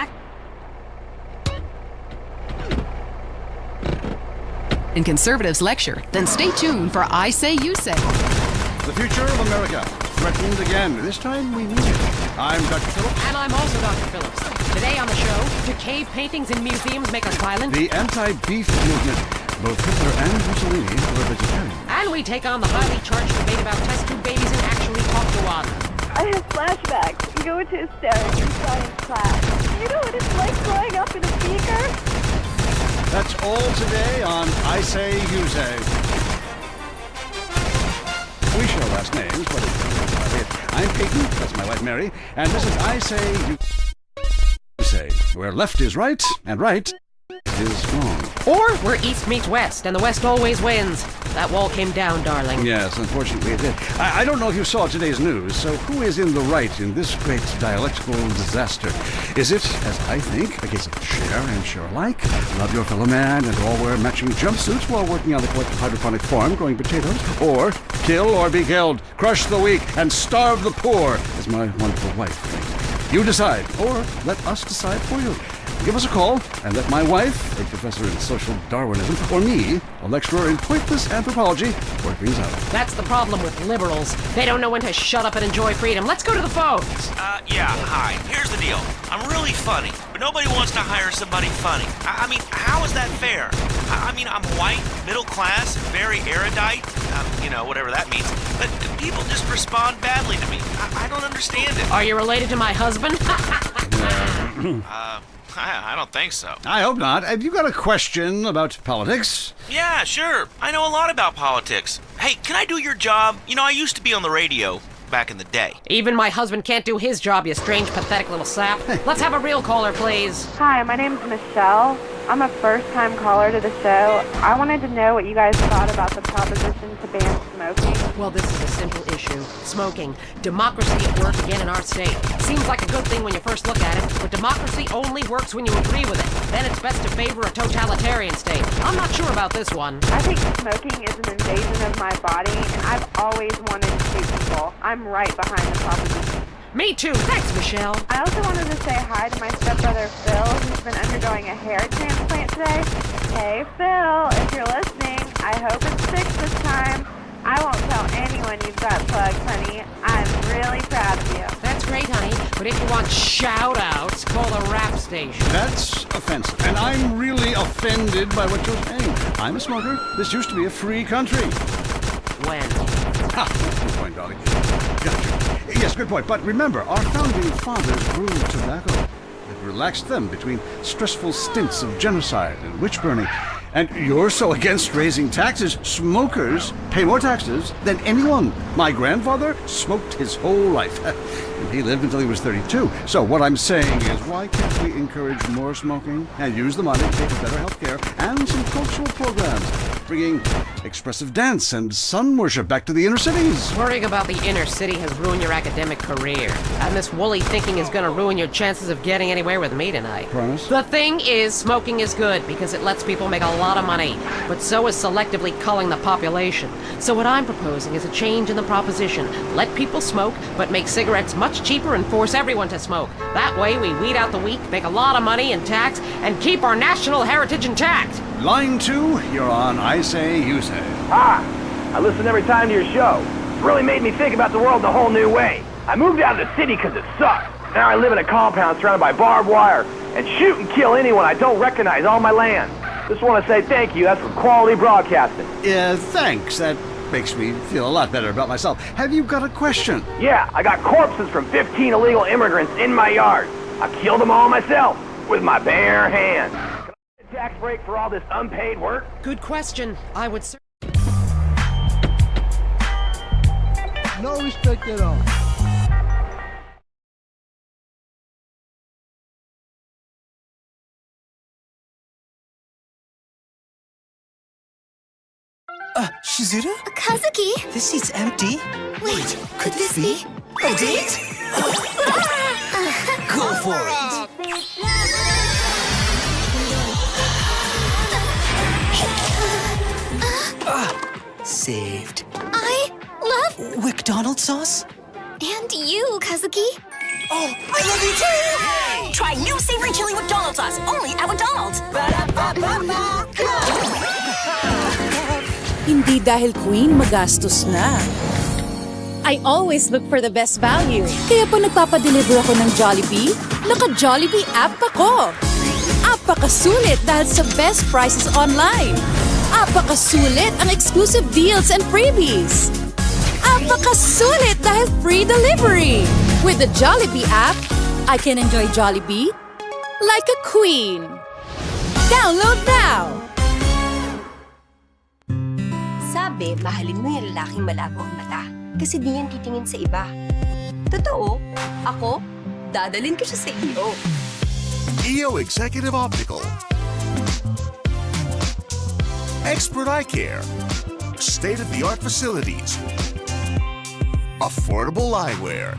In Conservatives lecture, then stay tuned for I Say You Say. The future of America, threatened again. This time we mean it. I'm Dr. Phillips. And I'm also Dr. Phillips. Today on the show, do cave paintings in museums make us violent? The anti-beef movement. Both Hitler and Mussolini were vegetarian. And we take on the highly charged debate about test tube babies and actually talk to one. I have flashbacks. Go into hysterics in science class. You know what it's like growing up in a beaker? That's all today on I Say You Say. We share last names, but I'm Peyton, that's my wife Mary, and this is I Say You Say, where left is right, and right is wrong. Or we're east meets west, and the west always wins. That wall came down, darling. Yes, unfortunately it did. I don't know if you saw today's news, so who is in the right in this great dialectical disaster? Is it, as I think, a case of share and share alike, love your fellow man and all wear matching jumpsuits while working on the collective hydroponic farm growing potatoes? Or kill or be killed, crush the weak, and starve the poor, as my wonderful wife thinks? You decide, or let us decide for you. Give us a call and let my wife, a professor in social Darwinism, or me, a lecturer in pointless anthropology, work things out. That's the problem with liberals. They don't know when to shut up and enjoy freedom. Let's go to the phones. Yeah, hi. Here's the deal. I'm really funny, but nobody wants to hire somebody funny. I mean, how is that fair? I mean, I'm white, middle class, very erudite, you know, whatever that means, but people just respond badly to me. I don't understand it. Are you related to my husband? I don't think so. I hope not. Have you got a question about politics? Yeah, sure. I know a lot about politics. Hey, can I do your job? You know, I used to be on the radio back in the day. Even my husband can't do his job, you strange, pathetic little sap. Let's have a real caller, please. Hi, my name's Michelle. I'm a first-time caller to the show. I wanted to know what you guys thought about the proposition to ban smoking. Well, this is a simple issue. Smoking. Democracy at work again in our state. Seems like a good thing when you first look at it, but democracy only works when you agree with it. Then it's best to favor a totalitarian state. I'm not sure about this one. I think smoking is an invasion of my body, and I've always wanted to shoot people. I'm right behind the proposition. Me too. Thanks, Michelle. I also wanted to say hi to my stepbrother, Phil, who's been undergoing a hair transplant today. Hey, Phil, if you're listening, I hope it's fixed this time. I won't tell anyone you've got plugs, honey. I'm really proud of you. That's great, honey. But if you want shout-outs, call the rap station. That's offensive, and I'm really offended by what you're saying. I'm a smoker. This used to be a free country. When? Good point, darling. Gotcha. Yes, good point. But remember, our founding fathers grew tobacco. It relaxed them between stressful stints of genocide and witch burning. And you're so against raising taxes, smokers pay more taxes than anyone. My grandfather smoked his whole life. And he lived until he was 32. So what I'm saying is, why can't we encourage more smoking and use the money to pay for better health care and some cultural programs, bringing expressive dance and sun worship back to the inner cities? Worrying about the inner city has ruined your academic career. And this woolly thinking is gonna ruin your chances of getting anywhere with me tonight. Promise? The thing is, smoking is good because it lets people make a lot of money. But so is selectively culling the population. So what I'm proposing is a change in the proposition. Let people smoke, but make cigarettes much cheaper and force everyone to smoke. That way we weed out the weak, make a lot of money in tax, and keep our national heritage intact. Line 2, you're on I Say, You Say. Hi. I listen every time to your show. It's really made me think about the world in a whole new way. I moved out of the city because it sucked. Now I live in a compound surrounded by barbed wire and shoot and kill anyone I don't recognize on my land. Just want to say thank you. That's for quality broadcasting. Thanks. That makes me feel a lot better about myself. Have you got a question? Yeah, I got corpses from 15 illegal immigrants in my yard. I killed them all myself with my bare hands. Can I get a tax break for all this unpaid work? Good question. I would say. No respect at all. Shizuru? Kazuki? This seat's empty. Wait, could this be a date? Go for it. Saved. I love McDonald's sauce? And you, Kazuki. Oh, I love you too! Try new savory chili McDonald's sauce, only at McDonald's. Hindi dahil queen, magastos na. I always look for the best value. Kaya po nagpapadeliver ako ng Jollibee, naka-Jollibee app ako. Apakasulit dahil sa best prices online. Apakasulit ang exclusive deals and freebies. Apakasulit dahil free delivery. With the Jollibee app, I can enjoy Jollibee like a queen. Download now! Sabi, mahalin mo yung lalaking malabo ang mata. Kasi di yan titingin sa iba. Totoo, ako, dadalhin ko siya sa EO. EO Executive Optical. Expert eye care. State-of-the-art facilities. Affordable eyewear.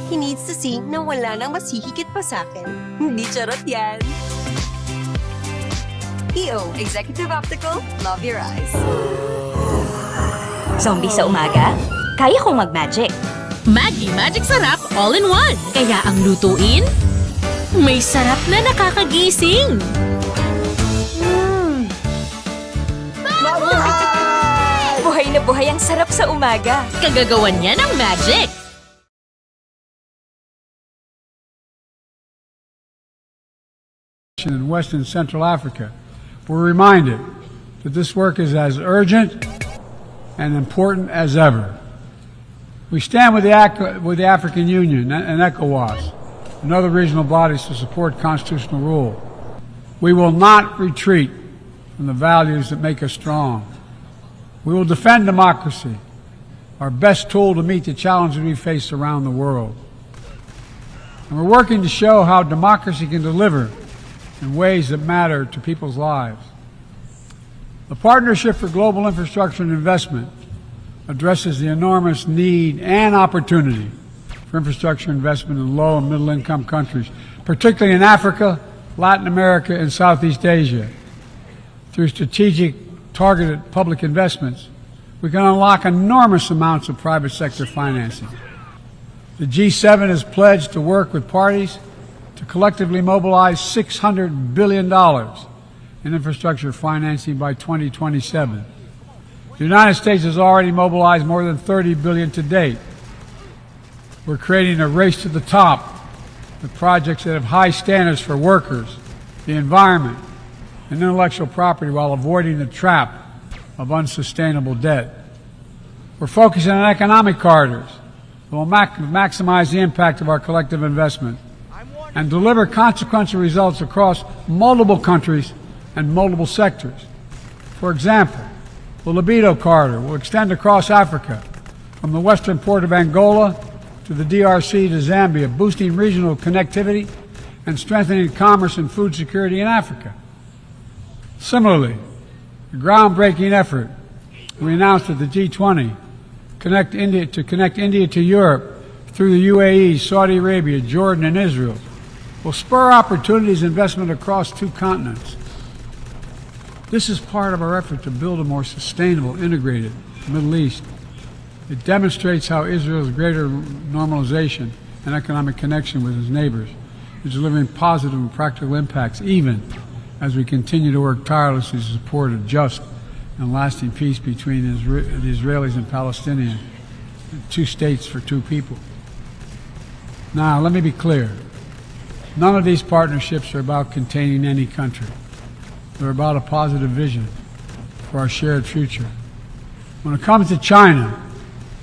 He needs to see na wala nang masihigit pa sa akin. Hindi charot yan. EO Executive Optical, love your eyes. Zombie sa umaga? Kaya kong mag-magic. Maggi Magic Sarap All-in-One. Kaya ang lutuin, may sarap na nakakagising. Mabuhay! Buhay na buhay ang sarap sa umaga. Kagagawan niya ng magic. In West and Central Africa, we're reminded that this work is as urgent and important as ever. We stand with the African Union and ECOWAS and other regional bodies to support constitutional rule. We will not retreat from the values that make us strong. We will defend democracy, our best tool to meet the challenges we face around the world. And we're working to show how democracy can deliver in ways that matter to people's lives. The Partnership for Global Infrastructure and Investment addresses the enormous need and opportunity for infrastructure investment in low and middle income countries, particularly in Africa, Latin America, and Southeast Asia. Through strategic, targeted public investments, we can unlock enormous amounts of private sector financing. The G7 has pledged to work with parties to collectively mobilize $600 billion in infrastructure financing by 2027. The United States has already mobilized more than $30 billion to date. We're creating a race to the top with projects that have high standards for workers, the environment, and intellectual property while avoiding the trap of unsustainable debt. We're focusing on economic corridors that will maximize the impact of our collective investment and deliver consequential results across multiple countries and multiple sectors. For example, the Libido Corridor will extend across Africa from the western port of Angola to the DRC to Zambia, boosting regional connectivity and strengthening commerce and food security in Africa. Similarly, the groundbreaking effort we announced at the G20 to connect India to Europe through the UAE, Saudi Arabia, Jordan, and Israel will spur opportunities and investment across two continents. This is part of our effort to build a more sustainable, integrated Middle East. It demonstrates how Israel's greater normalization and economic connection with its neighbors is delivering positive and practical impacts, even as we continue to work tirelessly to support a just and lasting peace between the Israelis and Palestinians, 2 states for 2 people. Now, let me be clear. None of these partnerships are about containing any country. They're about a positive vision for our shared future. When it comes to China,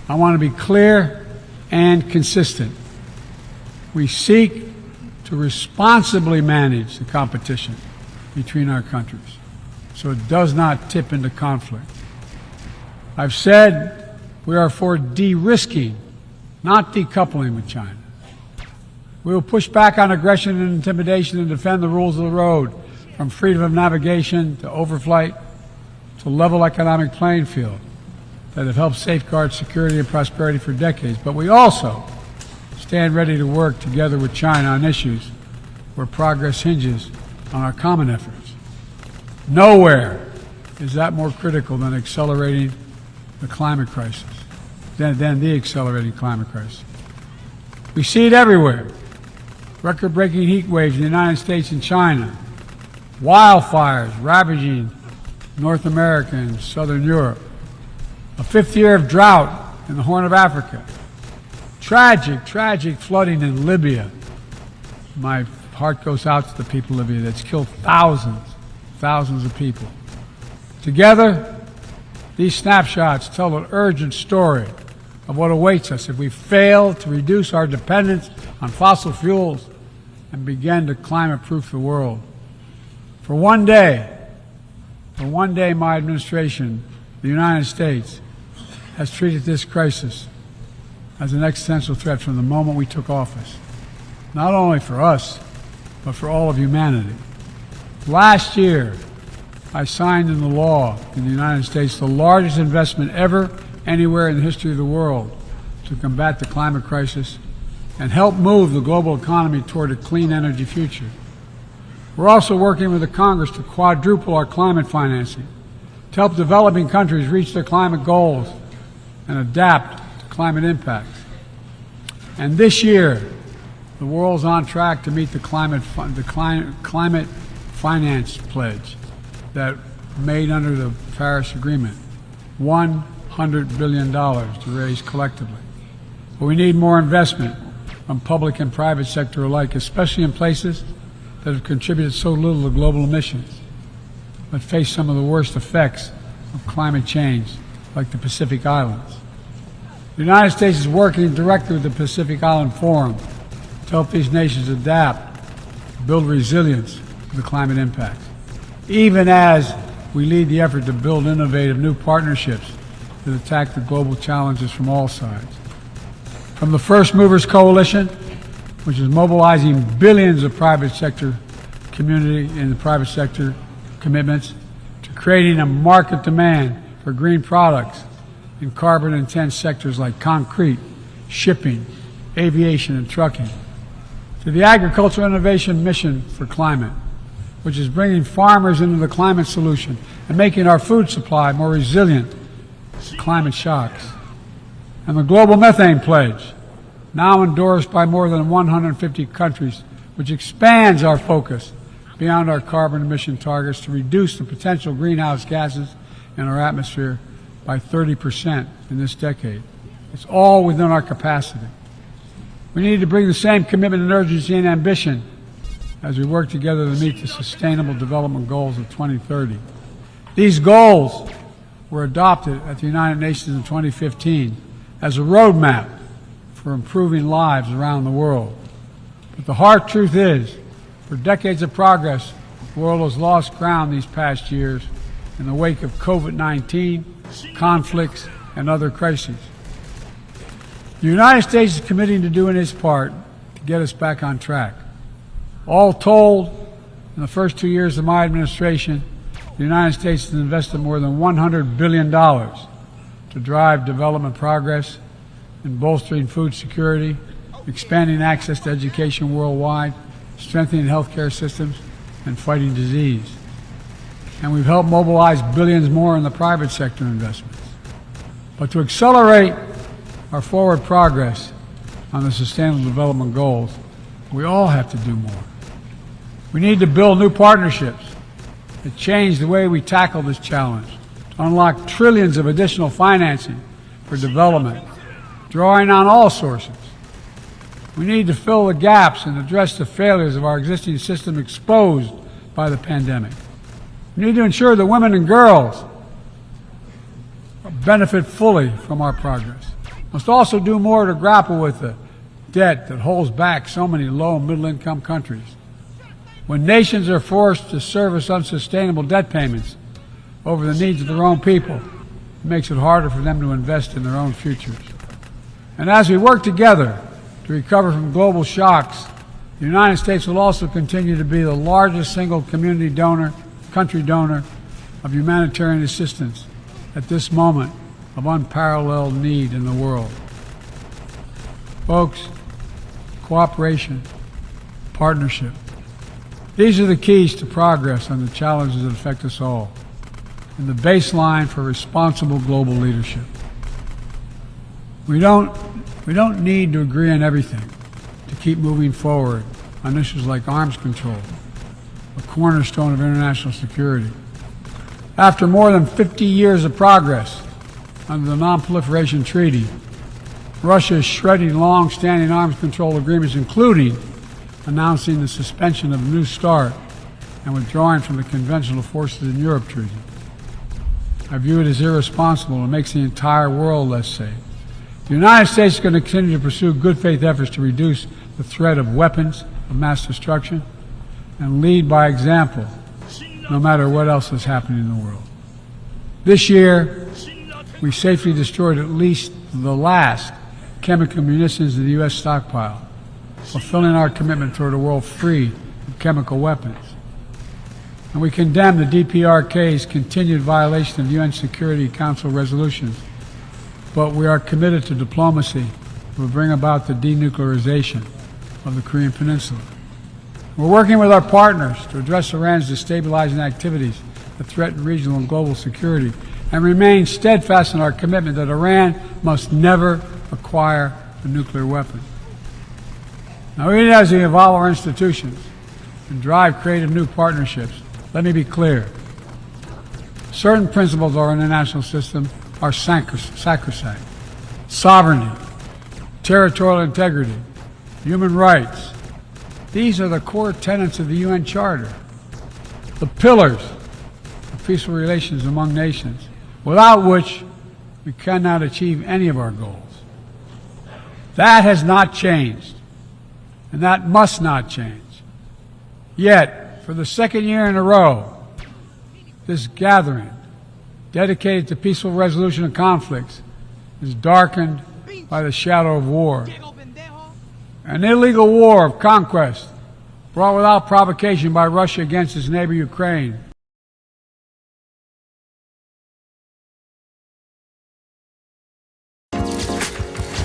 I want to be clear and consistent. We seek to responsibly manage the competition between our countries so it does not tip into conflict. I've said we are for de-risking, not decoupling with China. We will push back on aggression and intimidation and defend the rules of the road, from freedom of navigation to overflight to level economic playing field that have helped safeguard security and prosperity for decades. But we also stand ready to work together with China on issues where progress hinges on our common efforts. Nowhere is that more critical than accelerating the climate crisis, than the accelerating climate crisis. We see it everywhere. Record-breaking heat waves in the United States and China, wildfires ravaging North America and Southern Europe, a 5th year of drought in the Horn of Africa, tragic flooding in Libya. My heart goes out to the people of Libya. That's killed thousands of people. Together, these snapshots tell an urgent story of what awaits us if we fail to reduce our dependence on fossil fuels and begin to climate-proof the world. For one day, my administration, the United States, has treated this crisis as an existential threat from the moment we took office, not only for us, but for all of humanity. Last year, I signed into law in the United States the largest investment ever anywhere in the history of the world to combat the climate crisis and help move the global economy toward a clean energy future. We're also working with the Congress to quadruple our climate financing to help developing countries reach their climate goals and adapt to climate impacts. And this year, the world's on track to meet the climate finance pledge that made under the Paris Agreement, $100 billion to raise collectively. But we need more investment from public and private sector alike, especially in places that have contributed so little to global emissions, but face some of the worst effects of climate change, like the Pacific Islands. The United States is working directly with the Pacific Island Forum to help these nations adapt, build resilience to the climate impacts, even as we lead the effort to build innovative new partnerships that attack the global challenges from all sides. From the First Movers Coalition, which is mobilizing billions of private sector community and the private sector commitments, to creating a market demand for green products in carbon-intense sectors like concrete, shipping, aviation, and trucking, to the Agricultural Innovation Mission for Climate, which is bringing farmers into the climate solution and making our food supply more resilient to climate shocks, and the Global Methane Pledge, now endorsed by more than 150 countries, which expands our focus beyond our carbon emission targets to reduce the potential greenhouse gases in our atmosphere by 30% in this decade. It's all within our capacity. We need to bring the same commitment and urgency and ambition as we work together to meet the Sustainable Development Goals of 2030. These goals were adopted at the United Nations in 2015 as a roadmap for improving lives around the world. But the hard truth is, for decades of progress, the world has lost ground these past years in the wake of COVID-19, conflicts, and other crises. The United States is committing to doing its part to get us back on track. All told, in the first 2 years of my administration, the United States has invested more than $100 billion to drive development progress in bolstering food security, expanding access to education worldwide, strengthening healthcare systems, and fighting disease. And we've helped mobilize billions more in the private sector investments. But to accelerate our forward progress on the Sustainable Development Goals, we all have to do more. We need to build new partnerships that change the way we tackle this challenge, to unlock trillions of additional financing for development, drawing on all sources. We need to fill the gaps and address the failures of our existing system exposed by the pandemic. We need to ensure that women and girls benefit fully from our progress. We must also do more to grapple with the debt that holds back so many low and middle-income countries. When nations are forced to service unsustainable debt payments over the needs of their own people, it makes it harder for them to invest in their own futures. And as we work together to recover from global shocks, the United States will also continue to be the largest single country donor of humanitarian assistance at this moment of unparalleled need in the world. Folks, cooperation, partnership, these are the keys to progress on the challenges that affect us all, and the baseline for responsible global leadership. We don't need to agree on everything to keep moving forward on issues like arms control, a cornerstone of international security. After more than 50 years of progress under the Non-Proliferation Treaty, Russia is shredding long-standing arms control agreements, including announcing the suspension of the New START and withdrawing from the Conventional Forces in Europe Treaty. I view it as irresponsible and makes the entire world less safe. The United States is going to continue to pursue good faith efforts to reduce the threat of weapons of mass destruction and lead by example, no matter what else is happening in the world. This year, we safely destroyed at least the last chemical munitions in the U.S. stockpile, fulfilling our commitment toward a world free of chemical weapons. And we condemn the DPRK's continued violation of UN Security Council resolutions, but we are committed to diplomacy that will bring about the denuclearization of the Korean Peninsula. We're working with our partners to address Iran's destabilizing activities that threaten regional and global security, and remain steadfast in our commitment that Iran must never acquire a nuclear weapon. Now, even as we evolve our institutions and drive creative new partnerships, let me be clear. Certain principles of our international system are sacrosanct. Sovereignty, territorial integrity, human rights. These are the core tenets of the UN Charter, the pillars of peaceful relations among nations, without which we cannot achieve any of our goals. That has not changed, and that must not change. Yet, for the second year in a row, this gathering, dedicated to peaceful resolution of conflicts, is darkened by the shadow of war. An illegal war of conquest brought without provocation by Russia against its neighbor Ukraine.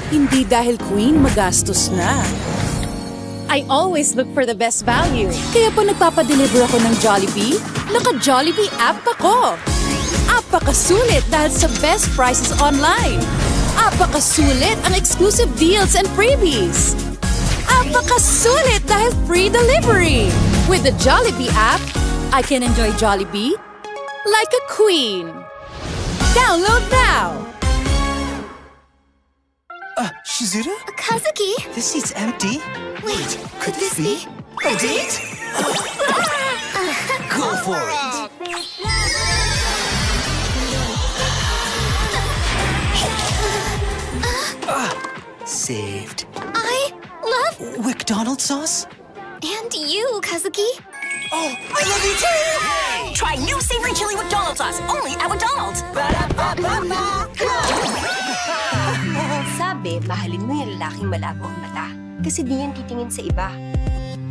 Hindi dahil queen, magastos na. I always look for the best value. Kaya po nagpapadeliver ako ng Jollibee, naka-Jollibee app ako. Apakasulit dahil sa best prices online. Apakasulit ang exclusive deals and freebies. Apakasulit dahil free delivery. With the Jollibee app, I can enjoy Jollibee like a queen. Download now! Shizuru? Kazuki? This seat's empty. Wait, Could this be a date? Go for it! saved. I love... McDonald's sauce? And you, Kazuki. Oh, I love you too! Try new savory chili McDonald's sauce, only at McDonald's. Sabi, mahalin mo yung lalaking malabo ang mata. Kasi di yan titingin sa iba.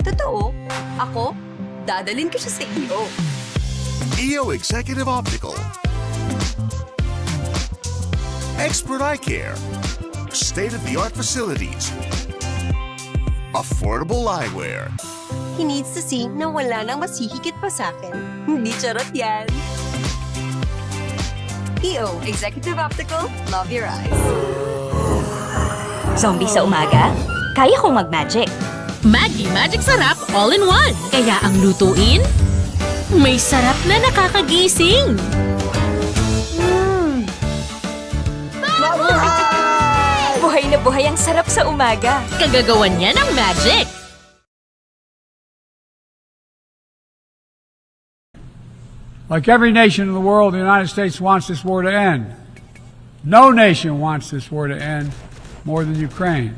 Totoo, ako, dadalhin ko siya sa EO. EO Executive Optical. Expert eye care. State-of-the-art facilities. Affordable eyewear. He needs to see na wala nang mas hihigit pa sa akin. Hindi charot yan. EO Executive Optical, love your eyes. Zombie sa umaga? Kaya kong mag-magic. Maggi Magic Sarap All-in-One. Kaya ang lutuin, may sarap na nakakagising. Buhay na buhay ang sarap sa umaga. Kagagawan niya ng magic. Like every nation in the world, the United States wants this war to end. No nation wants this war to end more than Ukraine.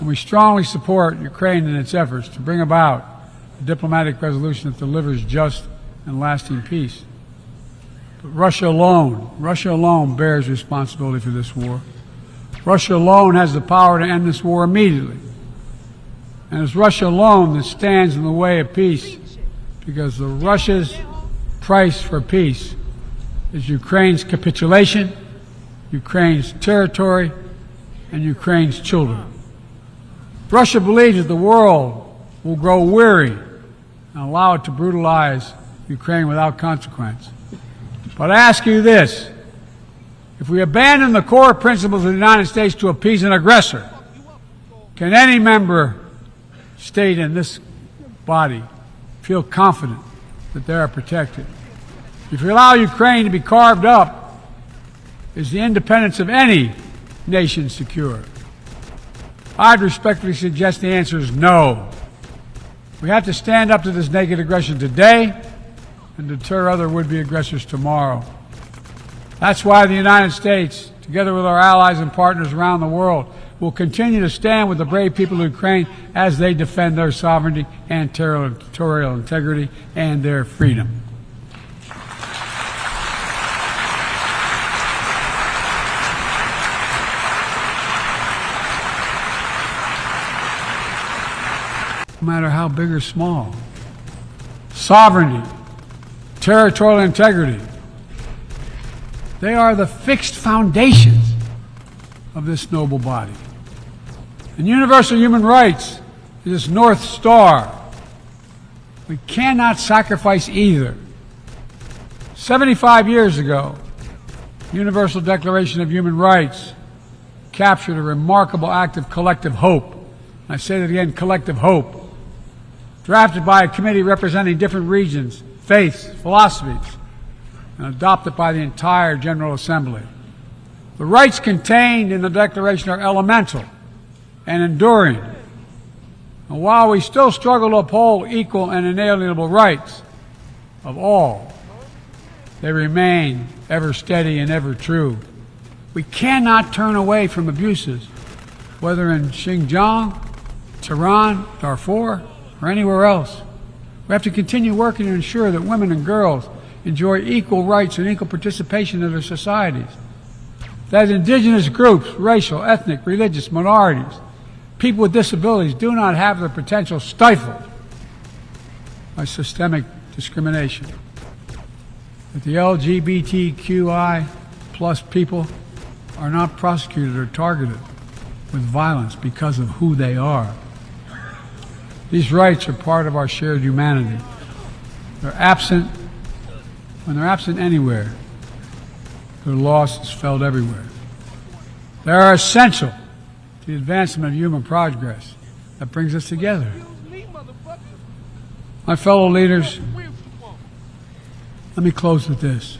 And we strongly support Ukraine in its efforts to bring about a diplomatic resolution that delivers just and lasting peace. But Russia alone bears responsibility for this war. Russia alone has the power to end this war immediately. And it's Russia alone that stands in the way of peace, because Russia's price for peace is Ukraine's capitulation, Ukraine's territory, and Ukraine's children. Russia believes that the world will grow weary and allow it to brutalize Ukraine without consequence. But I ask you this: if we abandon the core principles of the United States to appease an aggressor, can any member state in this body feel confident that they are protected? If we allow Ukraine to be carved up, is the independence of any nation secure? I'd respectfully suggest the answer is no. We have to stand up to this naked aggression today and deter other would-be aggressors tomorrow. That's why the United States, together with our allies and partners around the world, will continue to stand with the brave people of Ukraine as they defend their sovereignty and territorial integrity and their freedom. No matter how big or small. Sovereignty, territorial integrity, they are the fixed foundations of this noble body. And universal human rights is its North Star. We cannot sacrifice either. 75 years ago, the Universal Declaration of Human Rights captured a remarkable act of collective hope. I say that again, collective hope. Drafted by a committee representing different regions, faiths, philosophies, and adopted by the entire General Assembly. The rights contained in the Declaration are elemental and enduring. And while we still struggle to uphold equal and inalienable rights of all, they remain ever steady and ever true. We cannot turn away from abuses, whether in Xinjiang, Tehran, Darfur, or anywhere else. We have to continue working to ensure that women and girls enjoy equal rights and equal participation in their societies. That indigenous groups, racial, ethnic, religious minorities, people with disabilities do not have their potential stifled by systemic discrimination. That the LGBTQI plus people are not prosecuted or targeted with violence because of who they are. These rights are part of our shared humanity. They're absent. When they're absent anywhere, their loss is felt everywhere. They are essential to the advancement of human progress that brings us together. My fellow leaders, let me close with this.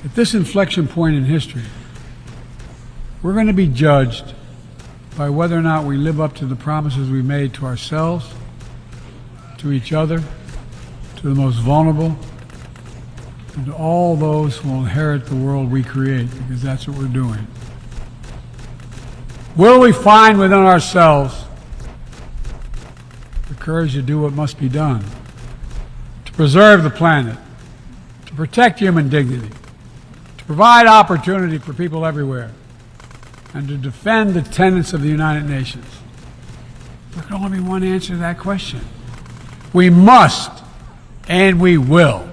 At this inflection point in history, we're going to be judged by whether or not we live up to the promises we made to ourselves, to each other, to the most vulnerable, and to all those who will inherit the world we create, because that's what we're doing. Will we find within ourselves the courage to do what must be done, to preserve the planet, to protect human dignity, to provide opportunity for people everywhere, and to defend the tenets of the United Nations? There can only be one answer to that question. We must, and we will.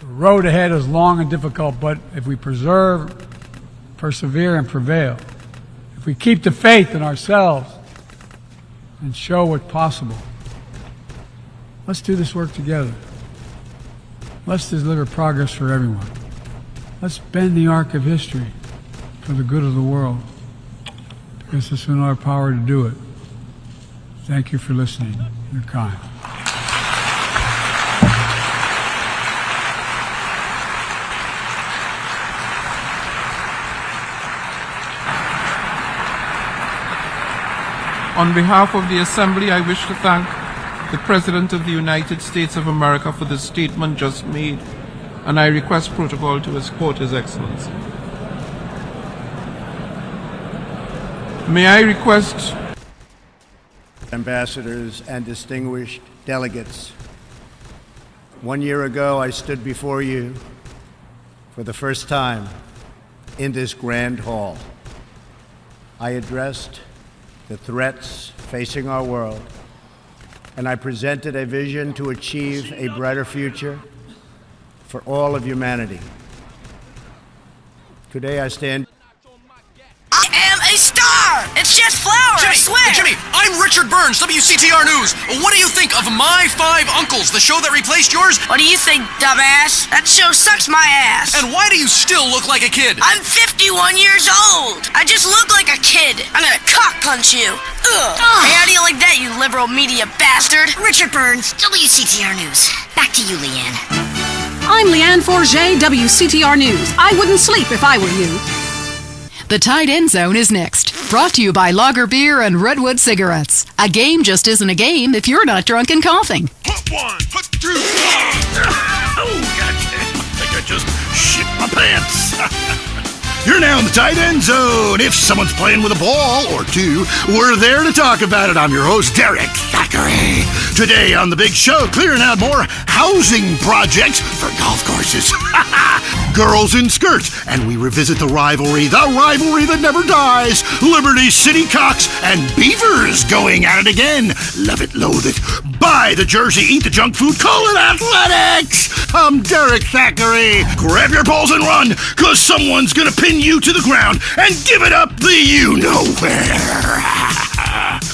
The road ahead is long and difficult, but if we persevere, and prevail, if we keep the faith in ourselves and show what's possible, let's do this work together. Let's deliver progress for everyone. Let's bend the arc of history for the good of the world, because it's in our power to do it. Thank you for listening. You're kind. On behalf of the Assembly, I wish to thank the President of the United States of America for the statement just made, and I request protocol to escort His Excellency. May I request... Ambassadors and distinguished delegates, 1 year ago I stood before you for the first time in this grand hall. I addressed the threats facing our world, and I presented a vision to achieve a brighter future for all of humanity. Today I stand... I am a star! It's just flour, I swear! Jimmy, I'm Richard Burns, WCTR News. What do you think of My Five Uncles, the show that replaced yours? What do you think, dumbass? That show sucks my ass. And why do you still look like a kid? I'm 51 years old. I just look like a kid. I'm gonna cock punch you. Ugh. Hey, how do you like that, you liberal media bastard? Richard Burns, WCTR News. Back to you, Leanne. I'm Leanne Forget, WCTR News. I wouldn't sleep if I were you. The Tight End Zone is next. Brought to you by Lager Beer and Redwood Cigarettes. A game just isn't a game if you're not drunk and coughing. Put one, put two. Oh, goddamn. I think I just shit my pants. You're now in the tight end zone. If someone's playing with a ball or two, we're there to talk about it. I'm your host, Derek Thackeray. Today on the big show, clearing out more housing projects for golf courses. Girls in skirts, and we revisit the rivalry that never dies. Liberty City Cocks and Beavers going at it again. Love it, loathe it. Buy the jersey, eat the junk food, call it athletics. I'm Derek Thackeray. Grab your balls and run, cause someone's gonna pin you to the ground and give it up the you-know-where.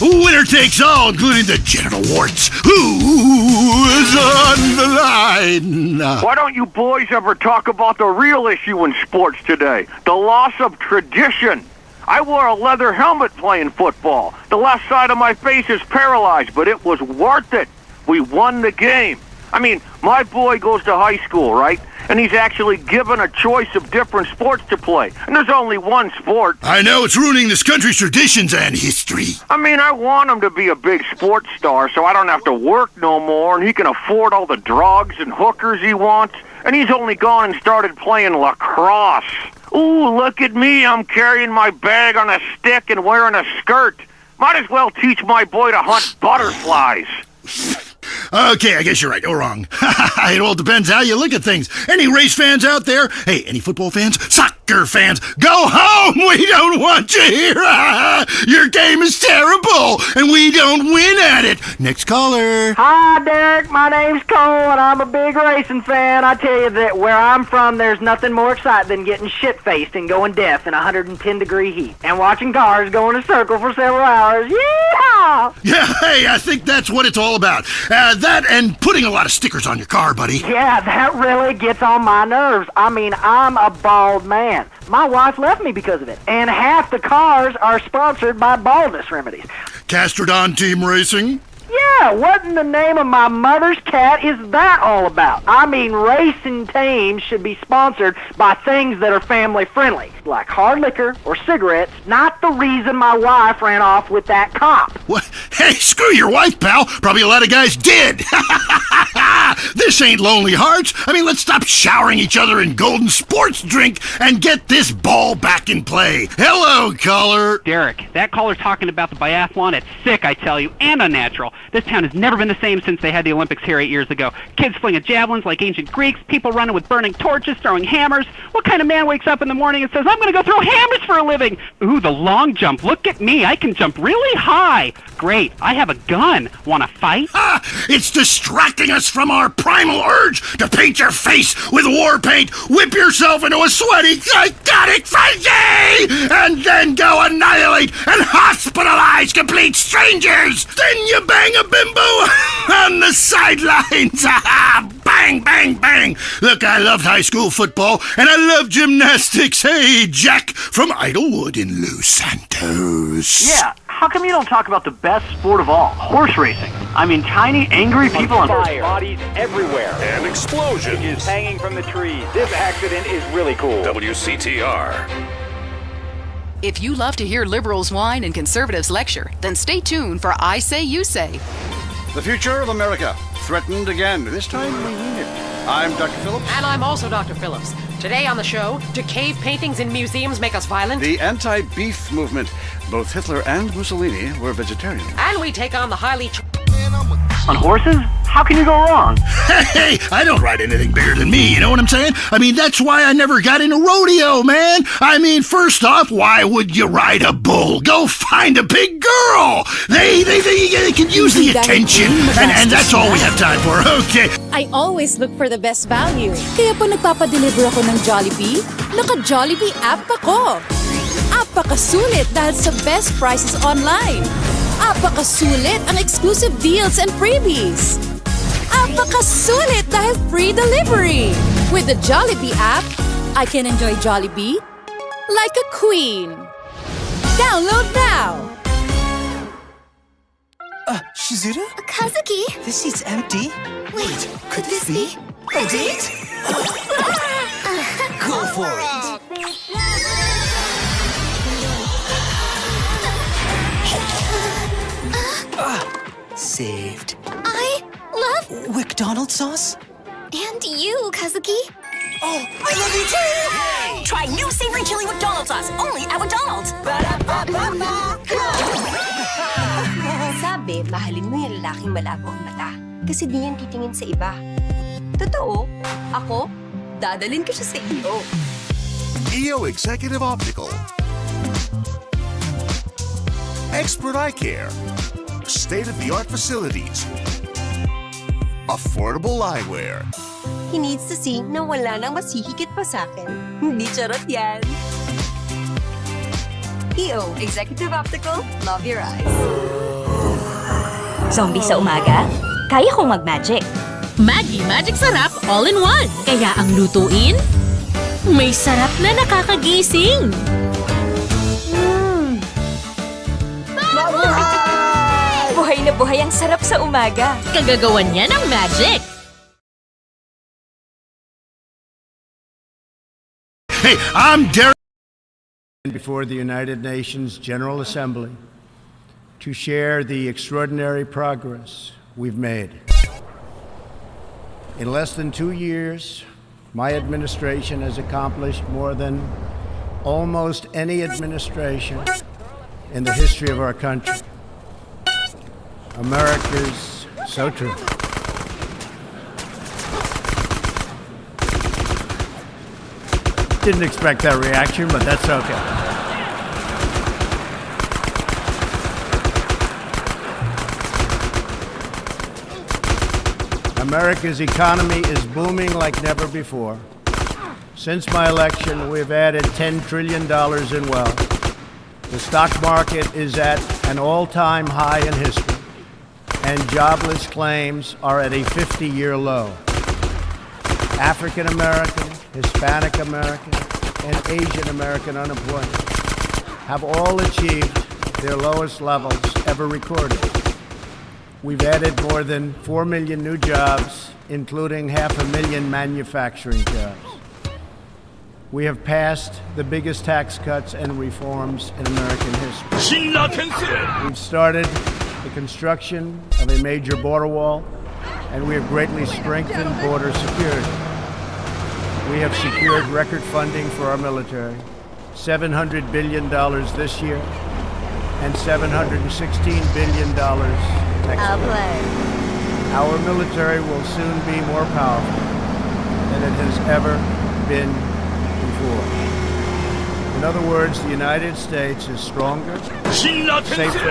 Winner takes all, including the genital warts. Who's on the line? Why don't you boys ever talk about the real issue in sports today? The loss of tradition. I wore a leather helmet playing football. The left side of my face is paralyzed, but it was worth it. We won the game. I mean, my boy goes to high school, right? And he's actually given a choice of different sports to play. And there's only one sport. I know, it's ruining this country's traditions and history. I mean, I want him to be a big sports star so I don't have to work no more and he can afford all the drugs and hookers he wants. And he's only gone and started playing lacrosse. Ooh, look at me. I'm carrying my bag on a stick and wearing a skirt. Might as well teach my boy to hunt butterflies. Okay, I guess you're right. You're wrong. It all depends how you look at things. Any race fans out there? Hey, any football fans? Soccer fans? Go home! We don't want you here! Your game is terrible, and we don't win at it. Next caller. Hi, Derek. My name's Cole, and I'm a big racing fan. I tell you that where I'm from, there's nothing more exciting than getting shit-faced and going deaf in 110-degree heat and watching cars go in a circle for several hours. Yeehaw! Yeah, hey, I think that's what it's all about. That and putting a lot of stickers on your car, buddy. Yeah, that really gets on my nerves. I mean, I'm a bald man. My wife left me because of it. And half the cars are sponsored by baldness remedies. Castrodon Team Racing? Yeah, what in the name of my mother's cat is that all about? I mean, racing teams should be sponsored by things that are family-friendly, like hard liquor or cigarettes, not the reason my wife ran off with that cop. What? Hey, screw your wife, pal. Probably a lot of guys did. This ain't Lonely Hearts. I mean, let's stop showering each other in golden sports drink and get this ball back in play. Hello, caller. Derek, that caller talking about the biathlon, it's sick, I tell you, and unnatural. This town has never been the same since they had the Olympics here 8 years ago. Kids flinging javelins like ancient Greeks, people running with burning torches, throwing hammers. What kind of man wakes up in the morning and says, I'm going to go throw hammers for a living? Ooh, the long jump. Look at me. I can jump really high. Great. I have a gun. Want to fight? It's distracting us from our primal urge to paint your face with war paint, whip yourself into a sweaty, psychotic frenzy, and then go annihilate and hospitalize complete strangers. Then you bang a bimbo on the sidelines. Bang, bang, bang. Look, I loved high school football, and I love gymnastics. Hey, Jack from Idlewood in Los Santos. Yeah, how come you don't talk about the best sport of all, horse racing? I mean, tiny, angry people on fire, bodies everywhere, and explosions is hanging from the trees. This accident is really cool. WCTR. If you love to hear liberals whine and conservatives lecture, then stay tuned for I Say You Say. The future of America, threatened again. This time we mean it. I'm Dr. Phillips. And I'm also Dr. Phillips. Today on the show, do cave paintings in museums make us violent? The anti-beef movement. Both Hitler and Mussolini were vegetarian. And we take on the highly... On horses? How can you go wrong? Hey, I don't ride anything bigger than me, you know what I'm saying? I mean, that's why I never got into rodeo, man. I mean, first off, why would you ride a bull? Go find a big girl. They can use the attention, and that's all we have time for, okay? I always look for the best value. Kaya po nagpapadeliver ako ng Jollibee, naka-Jollibee app ako. Apakasulit dahil sa best prices online. Apakasulit ang exclusive deals and freebies. Apakasulit dahil free delivery. With the Jollibee app, I can enjoy Jollibee like a queen. Download now. Shizuru? Kazuki? This seat's empty. Wait, could this be a date? Go for it. Saved. I love McDonald's sauce? And you, Kazuki. Oh, I love you too! Try new savory chili McDonald's sauce, only at McDonald's. Sabi, mahalin mo yung lalaking malabo ang mata. Kasi di yan titingin sa iba. Totoo, ako, dadalhin ko siya sa iyo. EO Executive Optical. Expert eye care. State-of-the-art facilities. Affordable eyewear. He needs to see na wala nang masihigit pa sa akin. Hindi charot yan. EO Executive Optical, love your eyes. Zombie sa umaga? Kaya kong mag-magic. Maggie Magic Sarap All-in-One. Kaya ang lutuin, may sarap na nakakagising. Buhay na buhay ang sarap sa umaga. Kagagawan niya ng magic. Hey, I'm Derek. Before the United Nations General Assembly to share the extraordinary progress we've made. In less than 2 years, my administration has accomplished more than almost any administration in the history of our country. America's so true. Didn't expect that reaction, but that's okay. America's economy is booming like never before. Since my election, we've added $10 trillion in wealth. The stock market is at an all-time high in history, and jobless claims are at a 50-year low. African American, Hispanic American, and Asian American unemployment have all achieved their lowest levels ever recorded. We've added more than 4 million new jobs, including 500,000 manufacturing jobs. We have passed the biggest tax cuts and reforms in American history. We've started the construction of a major border wall and we have greatly strengthened border security. We have secured record funding for our military, $700 billion this year, and $716 billion next year. Our military will soon be more powerful than it has ever been before. In other words, the United States is stronger, safer,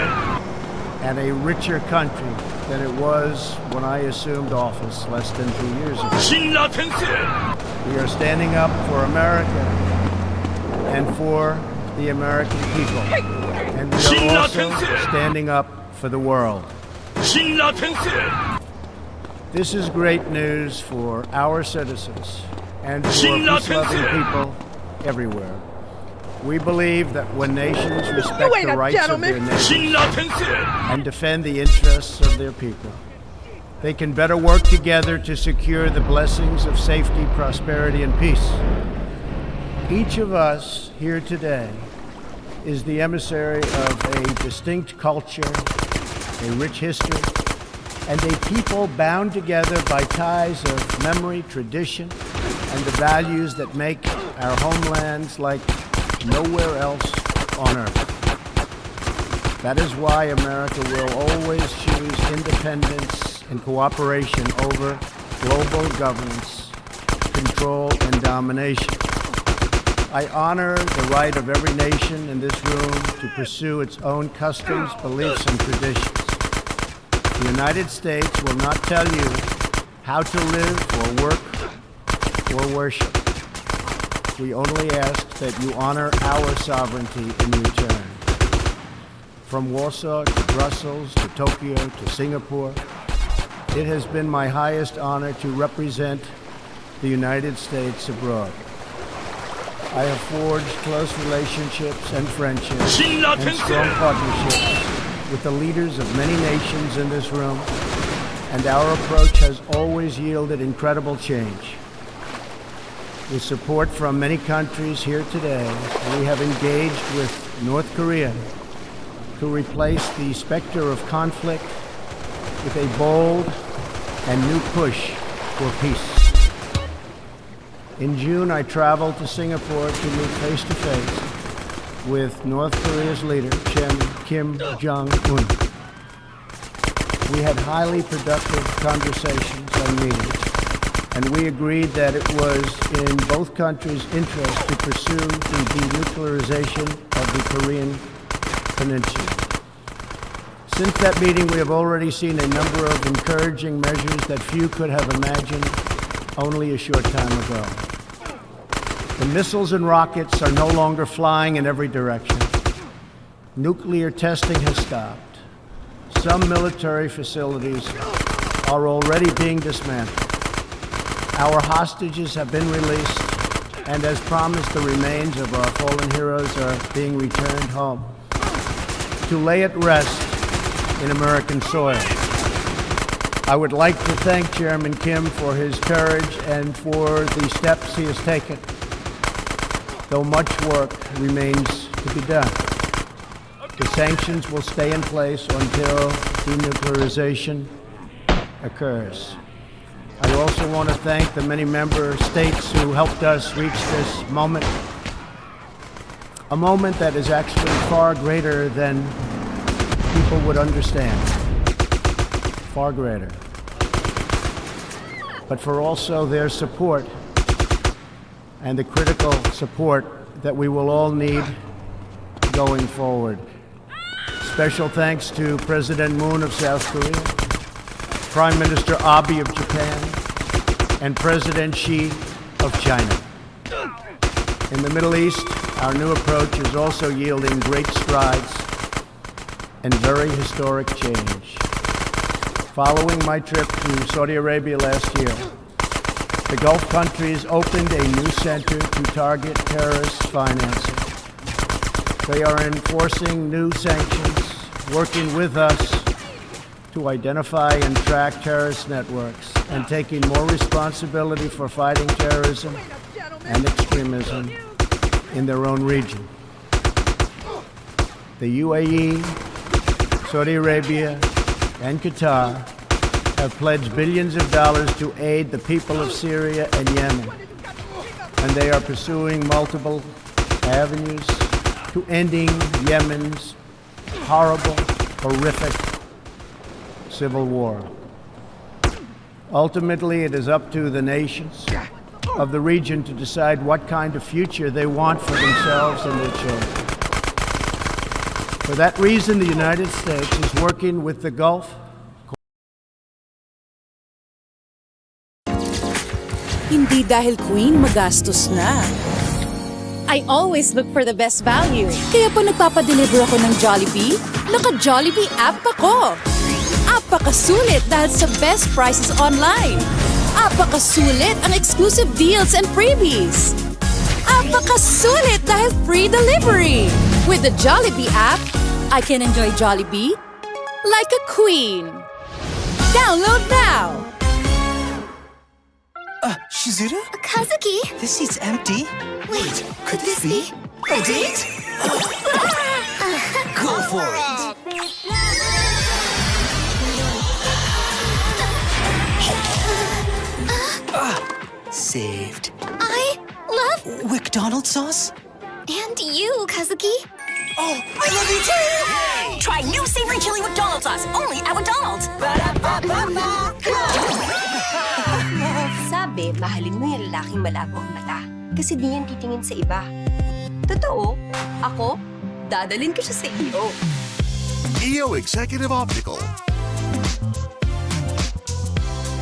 and a richer country than it was when I assumed office less than 2 years ago. We are standing up for America and for the American people. And we are also standing up for the world. This is great news for our citizens and for peace-loving people everywhere. We believe that when nations respect the rights of their neighbors and defend the interests of their people, they can better work together to secure the blessings of safety, prosperity, and peace. Each of us here today is the emissary of a distinct culture, a rich history, and a people bound together by ties of memory, tradition, and the values that make our homelands like nowhere else on earth. That is why America will always choose independence and cooperation over global governance, control, and domination. I honor the right of every nation in this room to pursue its own customs, beliefs, and traditions. The United States will not tell you how to live or work or worship. We only ask that you honor our sovereignty in return. From Warsaw to Brussels to Tokyo to Singapore, it has been my highest honor to represent the United States abroad. I have forged close relationships and friendships and strong partnerships with the leaders of many nations in this room, and our approach has always yielded incredible change. With support from many countries here today, we have engaged with North Korea to replace the specter of conflict with a bold and new push for peace. In June, I traveled to Singapore to meet face-to-face with North Korea's leader, Chairman Kim Jong-un. We had highly productive conversations and meetings, and we agreed that it was in both countries' interest to pursue the denuclearization of the Korean Peninsula. Since that meeting, we have already seen a number of encouraging measures that few could have imagined only a short time ago. The missiles and rockets are no longer flying in every direction. Nuclear testing has stopped. Some military facilities are already being dismantled. Our hostages have been released, and as promised, the remains of our fallen heroes are being returned home to lay at rest in American soil. I would like to thank Chairman Kim for his courage and for the steps he has taken, though much work remains to be done. The sanctions will stay in place until denuclearization occurs. I also want to thank the many member states who helped us reach this moment, a moment that is actually far greater than people would understand, far greater. But for also their support and the critical support that we will all need going forward. Special thanks to President Moon of South Korea, Prime Minister Abe of Japan, and President Xi of China. In the Middle East, our new approach is also yielding great strides and very historic change. Following my trip to Saudi Arabia last year, the Gulf countries opened a new center to target terrorist financing. They are enforcing new sanctions, working with us to identify and track terrorist networks, and taking more responsibility for fighting terrorism and extremism in their own region. The UAE, Saudi Arabia, and Qatar have pledged billions of dollars to aid the people of Syria and Yemen, and they are pursuing multiple avenues to ending Yemen's horrible, horrific civil war. Ultimately, it is up to the nations of the region to decide what kind of future they want for themselves and their children. For that reason, the United States is working with the Gulf. Hindi dahil queen magastos na. I always look for the best value. Kaya po nagpapadeliver ako ng Jollibee, naka-Jollibee app ako. Apakasulit dahil sa best prices online. Apakasulit ang exclusive deals and freebies. Apakasulit dahil free delivery. With the Jollibee app, I can enjoy Jollibee like a queen. Download now! Shizuru? Kazuki? This seat's empty. Wait, Could this be a date? Go for it! Saved. I love McDonald's sauce? and you, Kazuki. Oh, I love you too! Try new savory chili McDonald's sauce, only at McDonald's. Sabi, mahalin mo yung lalaking malabo ang mata. Kasi di yan titingin sa iba. Totoo, ako, dadalhin ko siya sa iyo. EO Executive Optical.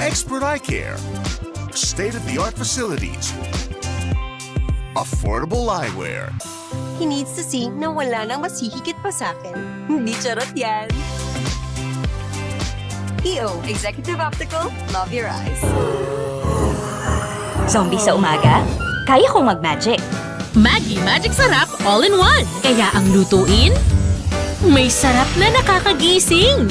Expert eye care. State-of-the-art facilities. Affordable eyewear. He needs to see na wala nang masihigit pa sa akin. Hindi charot yan. EO, Executive Optical, love your eyes. Zombie sa umaga? Kaya kong mag-magic. Maggi Magic Sarap All-in-One. Kaya ang lutuin, may sarap na nakakagising.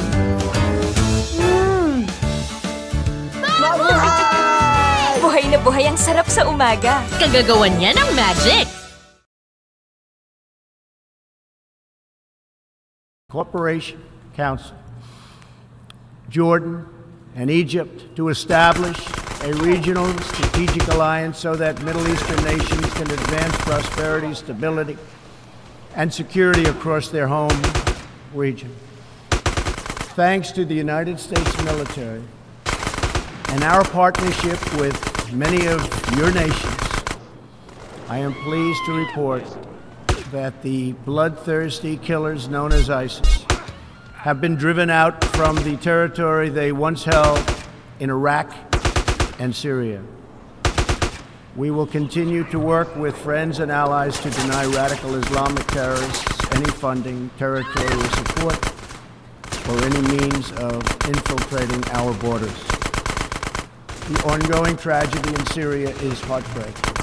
Buhay na buhay ang sarap sa umaga. Kagagawan niya ng magic. Cooperation Council, Jordan, and Egypt to establish a regional strategic alliance so that Middle Eastern nations can advance prosperity, stability, and security across their home region. Thanks to the United States military and our partnership with many of your nations, I am pleased to report that the bloodthirsty killers known as ISIS have been driven out from the territory they once held in Iraq and Syria. We will continue to work with friends and allies to deny radical Islamic terrorists any funding, territory, or support, or any means of infiltrating our borders. The ongoing tragedy in Syria is heartbreaking.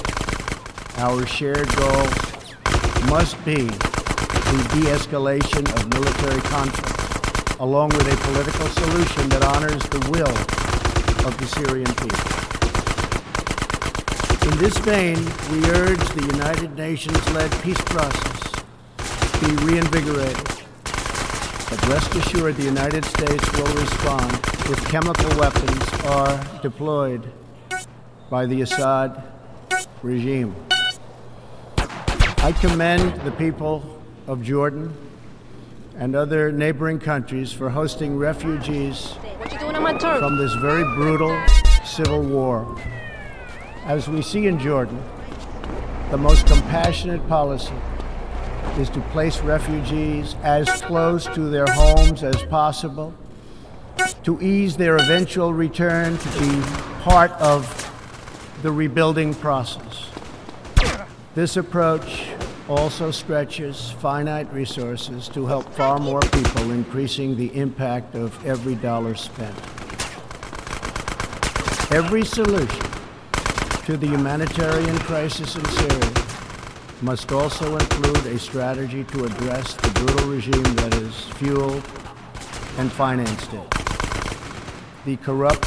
Our shared goal must be the de-escalation of military conflict, along with a political solution that honors the will of the Syrian people. In this vein, we urge the United Nations-led peace process be reinvigorated. But rest assured, the United States will respond if chemical weapons are deployed by the Assad regime. I commend the people of Jordan and other neighboring countries for hosting refugees from this very brutal civil war. As we see in Jordan, the most compassionate policy is to place refugees as close to their homes as possible, to ease their eventual return to be part of the rebuilding process. This approach also stretches finite resources to help far more people, increasing the impact of every dollar spent. Every solution to the humanitarian crisis in Syria must also include a strategy to address the brutal regime that has fueled and financed it. The corrupt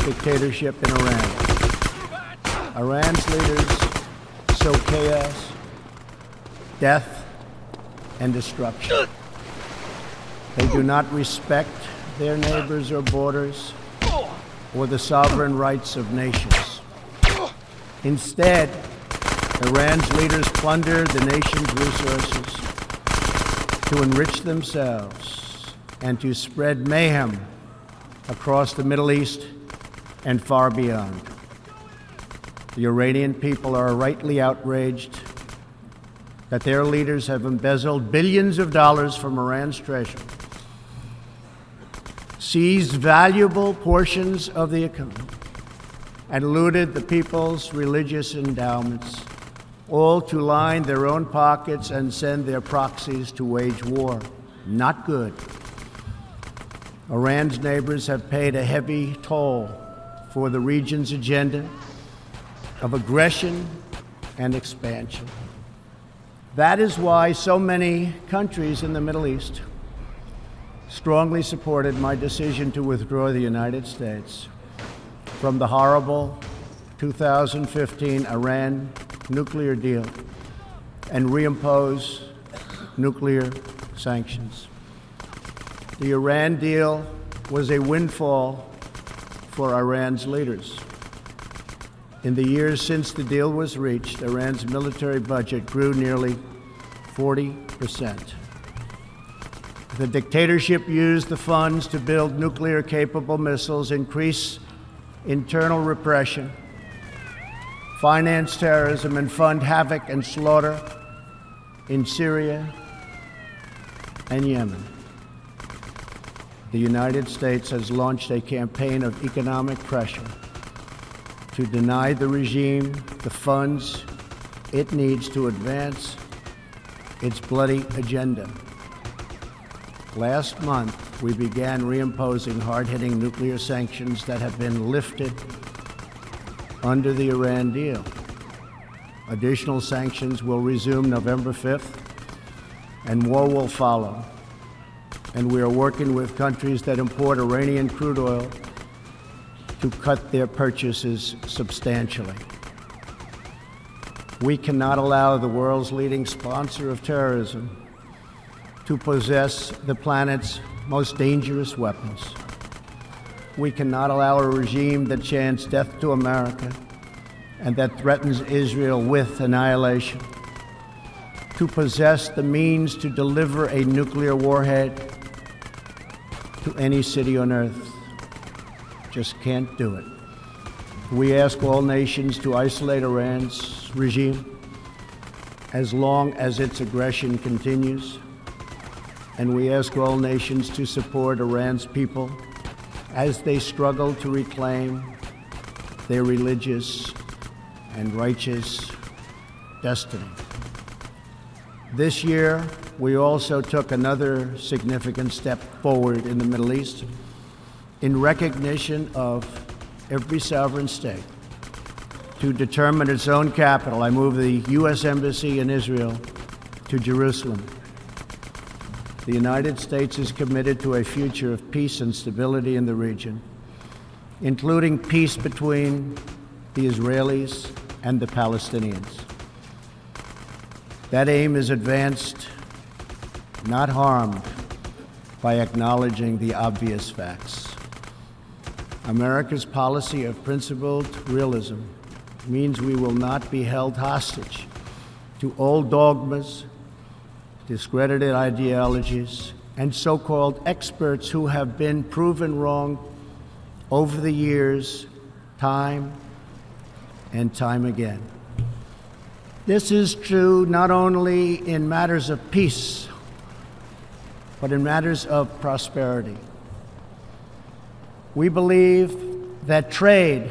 dictatorship in Iran. Iran's leaders sow chaos, death, and destruction. They do not respect their neighbors or borders, or the sovereign rights of nations. Instead, Iran's leaders plunder the nation's resources to enrich themselves and to spread mayhem across the Middle East and far beyond. The Iranian people are rightly outraged that their leaders have embezzled billions of dollars from Iran's treasury, seized valuable portions of the economy, and looted the people's religious endowments, all to line their own pockets and send their proxies to wage war. Not good. Iran's neighbors have paid a heavy toll for the region's agenda of aggression and expansion. That is why so many countries in the Middle East strongly supported my decision to withdraw the United States from the horrible 2015 Iran nuclear deal and reimpose nuclear sanctions. The Iran deal was a windfall for Iran's leaders. In the years since the deal was reached, Iran's military budget grew nearly 40%. The dictatorship used the funds to build nuclear-capable missiles, increase internal repression, finance terrorism, and fund havoc and slaughter in Syria and Yemen. The United States has launched a campaign of economic pressure to deny the regime the funds it needs to advance its bloody agenda. Last month, we began reimposing hard-hitting nuclear sanctions that have been lifted under the Iran deal. Additional sanctions will resume November 5th, and more will follow. And we are working with countries that import Iranian crude oil to cut their purchases substantially. We cannot allow the world's leading sponsor of terrorism to possess the planet's most dangerous weapons. We cannot allow a regime that chants death to America and that threatens Israel with annihilation to possess the means to deliver a nuclear warhead to any city on earth. Just can't do it. We ask all nations to isolate Iran's regime as long as its aggression continues. And we ask all nations to support Iran's people as they struggle to reclaim their religious and righteous destiny. This year, we also took another significant step forward in the Middle East in recognition of every sovereign state to determine its own capital. I moved the U.S. Embassy in Israel to Jerusalem. The United States is committed to a future of peace and stability in the region, including peace between the Israelis and the Palestinians. That aim is advanced, not harmed, by acknowledging the obvious facts. America's policy of principled realism means we will not be held hostage to old dogmas, discredited ideologies, and so-called experts who have been proven wrong over the years, time and time again. This is true not only in matters of peace, but in matters of prosperity. We believe that trade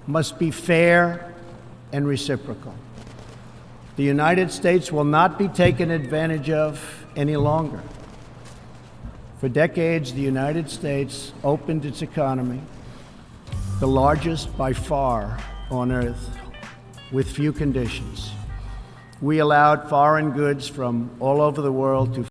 must be fair and reciprocal. The United States will not be taken advantage of any longer. For decades, the United States opened its economy, the largest by far on earth, with few conditions. We allowed foreign goods from all over the world to